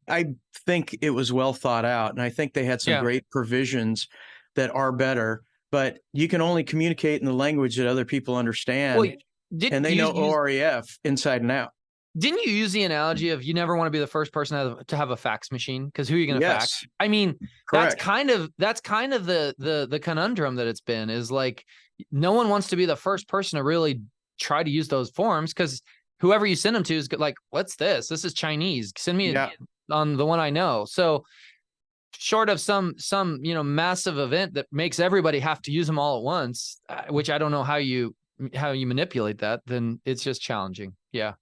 I think it was well thought out, and I think they had some great provisions that are better, but you can only communicate in the language that other people understand. Well, and they know OREF inside and out. Didn't you use the analogy of you never want to be the first person to have a fax machine? Because who are you going to fax? I mean, correct. That's kind of the conundrum that it's been, is like, no one wants to be the first person to really try to use those forms, because whoever you send them to is like, what's this? This is Chinese. Send me on the one I know. So short of some massive event that makes everybody have to use them all at once, which I don't know how you manipulate that, then it's just challenging. Yeah.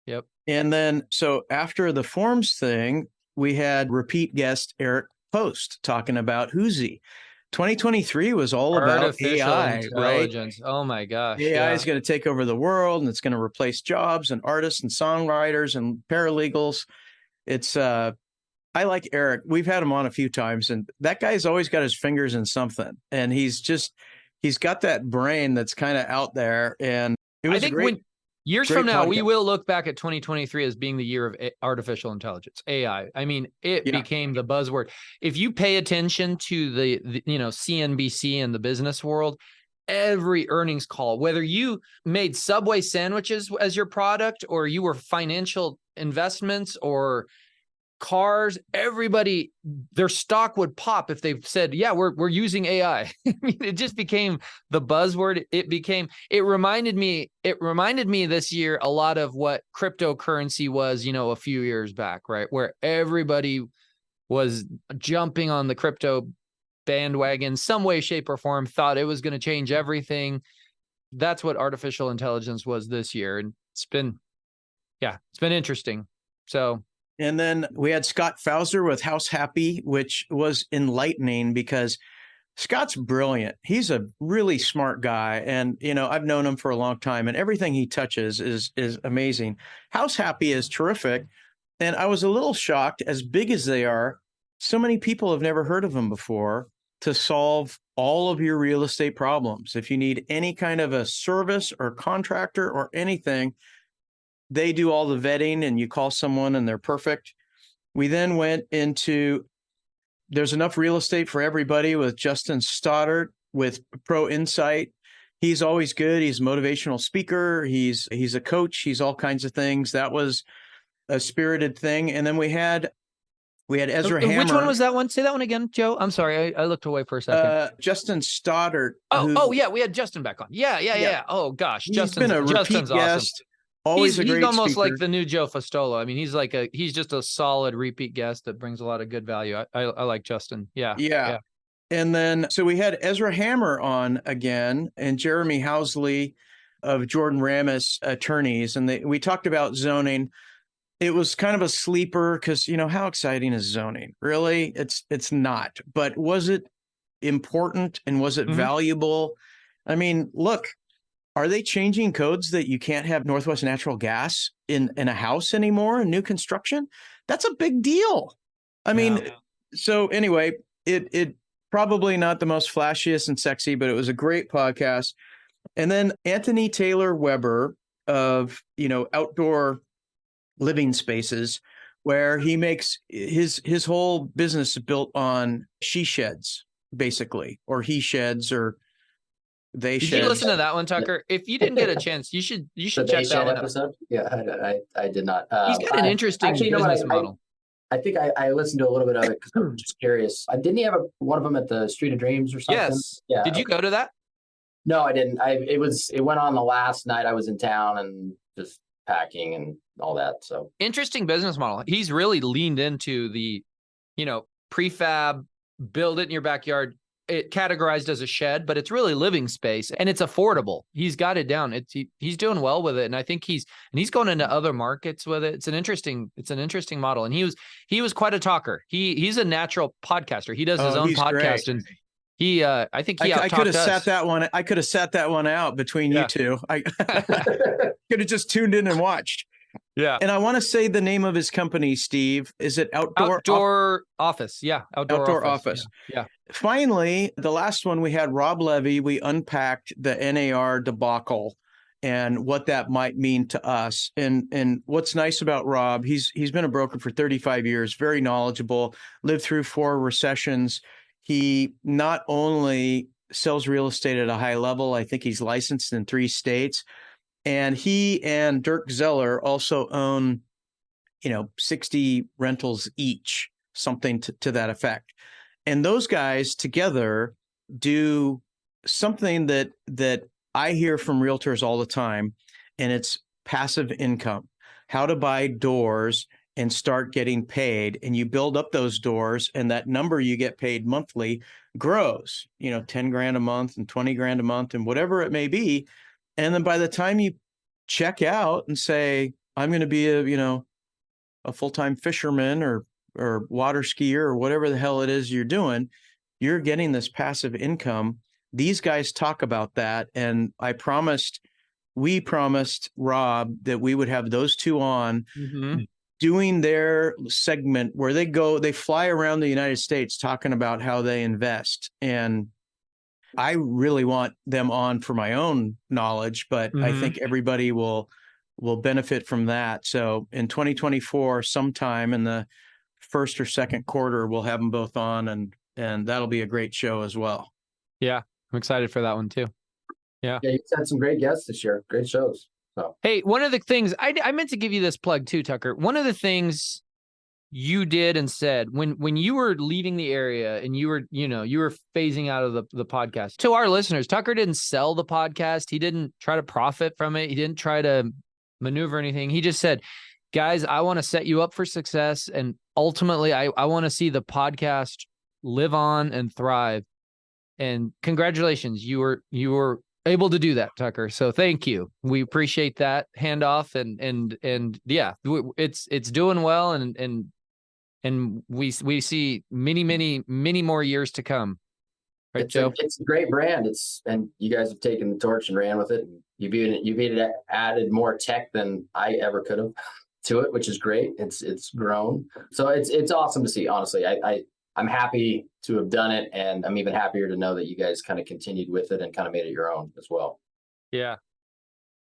Yep. And then, so after the forms thing, we had repeat guest Eric Post talking about Whoosy. 2023 was all about artificial AI, intelligence. Right? Oh my gosh. AI is going to take over the world, and it's going to replace jobs and artists and songwriters and paralegals. It's I like Eric. We've had him on a few times, and that guy's always got his fingers in something. And he's got that brain that's kind of out there. And it was I think when years from now, we will look back at 2023 as being the year of artificial intelligence, AI. I mean, it became the buzzword. If you pay attention to the CNBC and the business world, every earnings call, whether you made Subway sandwiches as your product or you were financial investments or cars, everybody, their stock would pop if they said, yeah, we're using AI. I mean, it just became the buzzword. It reminded me this year a lot of what cryptocurrency was, a few years back, right? Where everybody was jumping on the crypto bandwagon, some way, shape, or form, thought it was going to change everything. That's what artificial intelligence was this year. And it's been interesting. So, and then we had Scott Fauser with House Happy, which was enlightening because Scott's brilliant. He's a really smart guy. And, I've known him for a long time, and everything he touches is amazing. House Happy is terrific. And I was a little shocked, as big as they are, so many people have never heard of them before, to solve all of your real estate problems. If you need any kind of a service or contractor or anything, they do all the vetting and you call someone and they're perfect. We then went into There's Enough Real Estate for Everybody with Justin Stoddard with Pro Insight. He's always good. He's a motivational speaker. He's a coach. He's all kinds of things. That was a spirited thing. And then we had Ezra Hammer. Which one was that one? Say that one again, Joe. I'm sorry. I looked away for a second. Justin Stoddard. Oh, yeah. We had Justin back on. Yeah. Oh, gosh. Justin's been a repeat guest. Awesome. Always a great he's almost speaker. like the new Joe Fustolo. I mean, he's just a solid repeat guest that brings a lot of good value. I like Justin. Yeah. And then, so we had Ezra Hammer on again, and Jeremy Housley of Jordan Ramis Attorneys. And we talked about zoning. It was kind of a sleeper because, how exciting is zoning? Really? It's not. But was it important and was it valuable? I mean, look, are they changing codes that you can't have Northwest Natural Gas in a house anymore in new construction? That's a big deal. I mean, so anyway, it probably not the most flashiest and sexy, but it was a great podcast. And then Anthony Taylor Weber of, Outdoor Living Spaces, where he makes his whole business is built on she sheds, basically, or he sheds, or they sheds. Did you listen to that one, Tucker? If you didn't get a chance, you should check that one episode. Yeah, I did not. He's got an interesting business model. I think I listened to a little bit of it because I'm just curious. Didn't he have one of them at the Street of Dreams or something? Yes. Yeah. Did you go to that? No, I didn't. It went on the last night I was in town and just packing and all that. So interesting business model. He's really leaned into the, prefab, build it in your backyard. It categorized as a shed, but it's really living space and it's affordable. He's got it down. He's doing well with it. And I think he's going into other markets with it. It's an interesting model. And he was quite a talker. He's a natural podcaster. He does his own podcast. Great. And I think I could have sat that one. I could have sat that one out between you two. I could have just tuned in and watched. Yeah. And I want to say the name of his company, Steve. Is it Outdoor Office? Yeah. Outdoor Office. Yeah. Finally, the last one we had Rob Levy. We unpacked the NAR debacle and what that might mean to us. And what's nice about Rob, he's been a broker for 35 years, very knowledgeable, lived through 4 recessions. He not only sells real estate at a high level, I think he's licensed in 3 states. And he and Dirk Zeller also own, 60 rentals each, something to that effect. And those guys together do something that I hear from realtors all the time, and it's passive income, how to buy doors and start getting paid. And you build up those doors, and that number you get paid monthly grows, 10 grand a month and 20 grand a month and whatever it may be. And then by the time you check out and say, I'm going to be a full-time fisherman or water skier or whatever the hell it is you're doing, you're getting this passive income. These guys talk about that. And we promised Rob that we would have those two on doing their segment where they fly around the United States talking about how they invest. And I really want them on for my own knowledge, but I think everybody will benefit from that. So in 2024, sometime in the first or second quarter, we'll have them both on, and that'll be a great show as well. Yeah, I'm excited for that one too. Yeah. Yeah, you've had some great guests this year. Great shows. So Hey, one of the things I meant to give you this plug too, Tucker. One of the things you did and said when you were leaving the area and you were phasing out of the podcast, to our listeners, Tucker didn't sell the podcast. He didn't try to profit from it. He didn't try to maneuver anything. He just said, guys, I want to set you up for success. And ultimately I want to see the podcast live on and thrive. And congratulations, you were able to do that, Tucker. So thank you. We appreciate that handoff, and yeah, it's doing well, and we see many more years to come. Right, Joe? It's a great brand. And you guys have taken the torch and ran with it. You've even added more tech than I ever could have to it, which is great. It's grown. So it's awesome to see, honestly. I'm happy to have done it, and I'm even happier to know that you guys kind of continued with it and kind of made it your own as well. Yeah.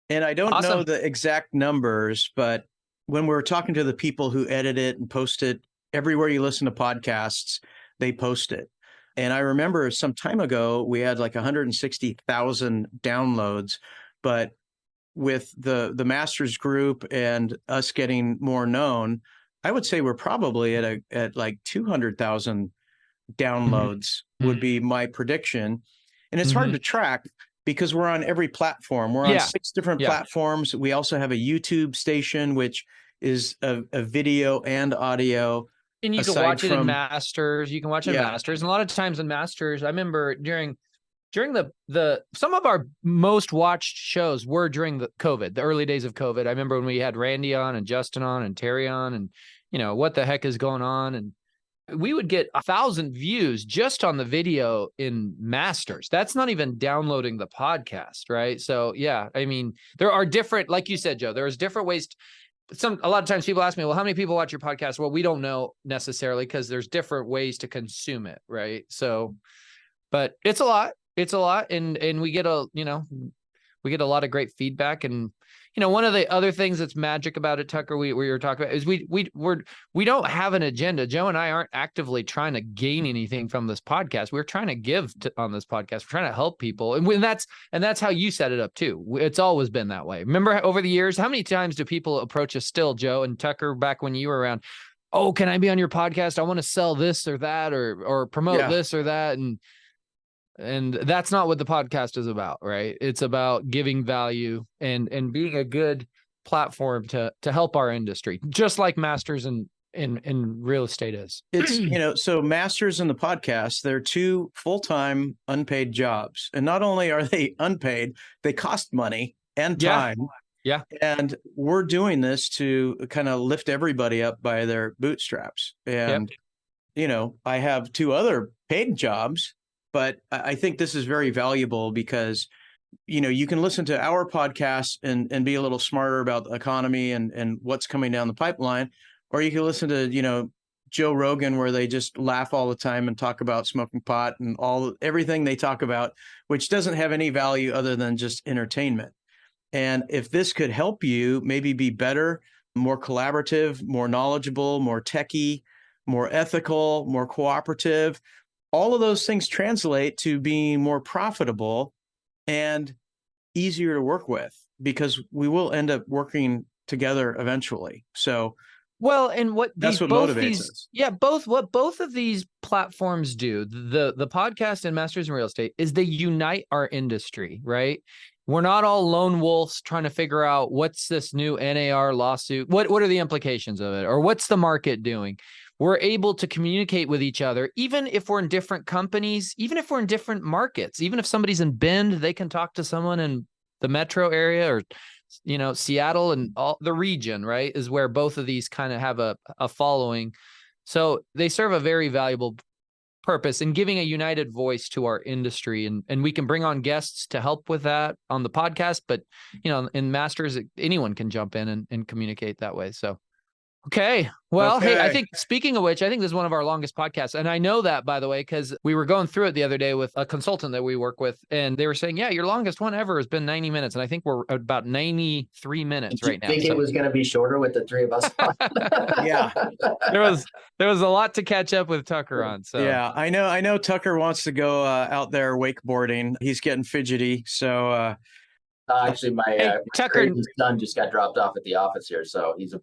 And I don't know the exact numbers, but when we're talking to the people who edit it and post it, everywhere you listen to podcasts, they post it. And I remember some time ago, we had like 160,000 downloads, but with the Masters group and us getting more known, I would say we're probably at like 200,000 downloads would be my prediction. And it's hard to track because we're on every platform. We're on 6 different platforms. We also have a YouTube station, which is a video and audio. And you can watch it in Masters. You can watch it in Masters. And a lot of times in Masters, I remember during the some of our most watched shows were during the early days of COVID. I remember when we had Randy on and Justin on and Terry on, and what the heck is going on? And we would get 1,000 views just on the video in Masters. That's not even downloading the podcast, right? So yeah, I mean, there are different, like you said, Joe, there's different ways. A lot of times people ask me, well, how many people watch your podcast? Well, we don't know necessarily because there's different ways to consume it, right? So, but it's a lot. It's a lot, and we get a lot of great feedback. And one of the other things that's magic about it, Tucker, we were talking about, is we don't have an agenda. Joe and I aren't actively trying to gain anything from this podcast. We're trying to give on this podcast. We're trying to help people, and that's how you set it up too. It's always been that way. Remember over the years, how many times do people approach us still, Joe and Tucker, back when you were around? Oh, can I be on your podcast? I want to sell this or that, or promote this or that, and that's not what the podcast is about, right? It's about giving value and being a good platform to help our industry, just like Masters in real estate is. It's, so Masters and the podcast, they're 2 full-time unpaid jobs. And not only are they unpaid, they cost money and time. Yeah. And we're doing this to kind of lift everybody up by their bootstraps. And, I have 2 other paid jobs. But I think this is very valuable because, you can listen to our podcast and be a little smarter about the economy and what's coming down the pipeline. Or you can listen to, Joe Rogan, where they just laugh all the time and talk about smoking pot and everything they talk about, which doesn't have any value other than just entertainment. And if this could help you maybe be better, more collaborative, more knowledgeable, more techie, more ethical, more cooperative, all of those things translate to being more profitable and easier to work with, because we will end up working together eventually. So, well, and that's what motivates us. Yeah, what both of these platforms do, the podcast and Masters in Real Estate, is they unite our industry, right? We're not all lone wolves trying to figure out what's this new NAR lawsuit, what are the implications of it, or what's the market doing. We're able to communicate with each other, even if we're in different companies, even if we're in different markets, even if somebody's in Bend, they can talk to someone in the metro area, or, Seattle and all the region, right, is where both of these kind of have a following. So they serve a very valuable purpose in giving a united voice to our industry. And we can bring on guests to help with that on the podcast. But, in Masters, anyone can jump in and communicate that way. So Okay. Well, hey, I Okay. think speaking of which, I think this is one of our longest podcasts. And I know that, by the way, because we were going through it the other day with a consultant that we work with. And they were saying, yeah, your longest one ever has been 90 minutes. And I think we're about 93 minutes Did you right now. think So it was going to be shorter with the three of us? Yeah. there was a lot to catch up with Tucker on. So Yeah, I know Tucker wants to go out there wakeboarding. He's getting fidgety. So Actually, my, Hey, my Tucker- crazy son just got dropped off at the office here, so he's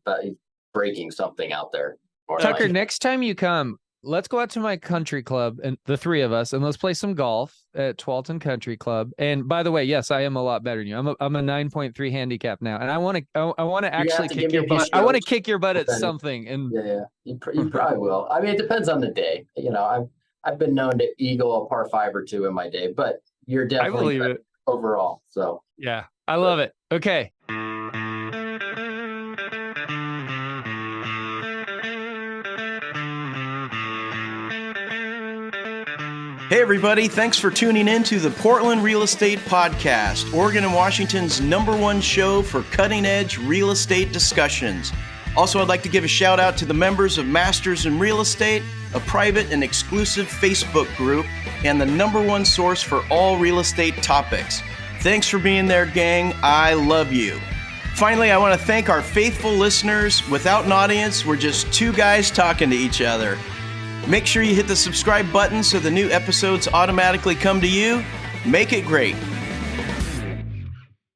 breaking something out there. More than Tucker, likely. next time you come, let's go out to my country club and the three of us, and let's play some golf at Twalton Country Club. And by the way, yes, I am a lot better than you. I'm a 9.3 handicap now, and I want to actually to give kick me your a few butt. I want to strokes. kick your butt at Okay. something. And Yeah, you probably will. I mean, it depends on the day. You know, I've been known to eagle a par 5 or 2 in my day, but you're I definitely believe better it. overall. So Yeah, I love it. Okay. Hey, everybody. Thanks for tuning in to the Portland Real Estate Podcast, Oregon and Washington's #1 show for cutting-edge real estate discussions. Also, I'd like to give a shout out to the members of Masters in Real Estate, a private and exclusive Facebook group, and the #1 source for all real estate topics. Thanks for being there, gang. I love you. Finally, I want to thank our faithful listeners. Without an audience, we're just two guys talking to each other. Make sure you hit the subscribe button so the new episodes automatically come to you. Make it great.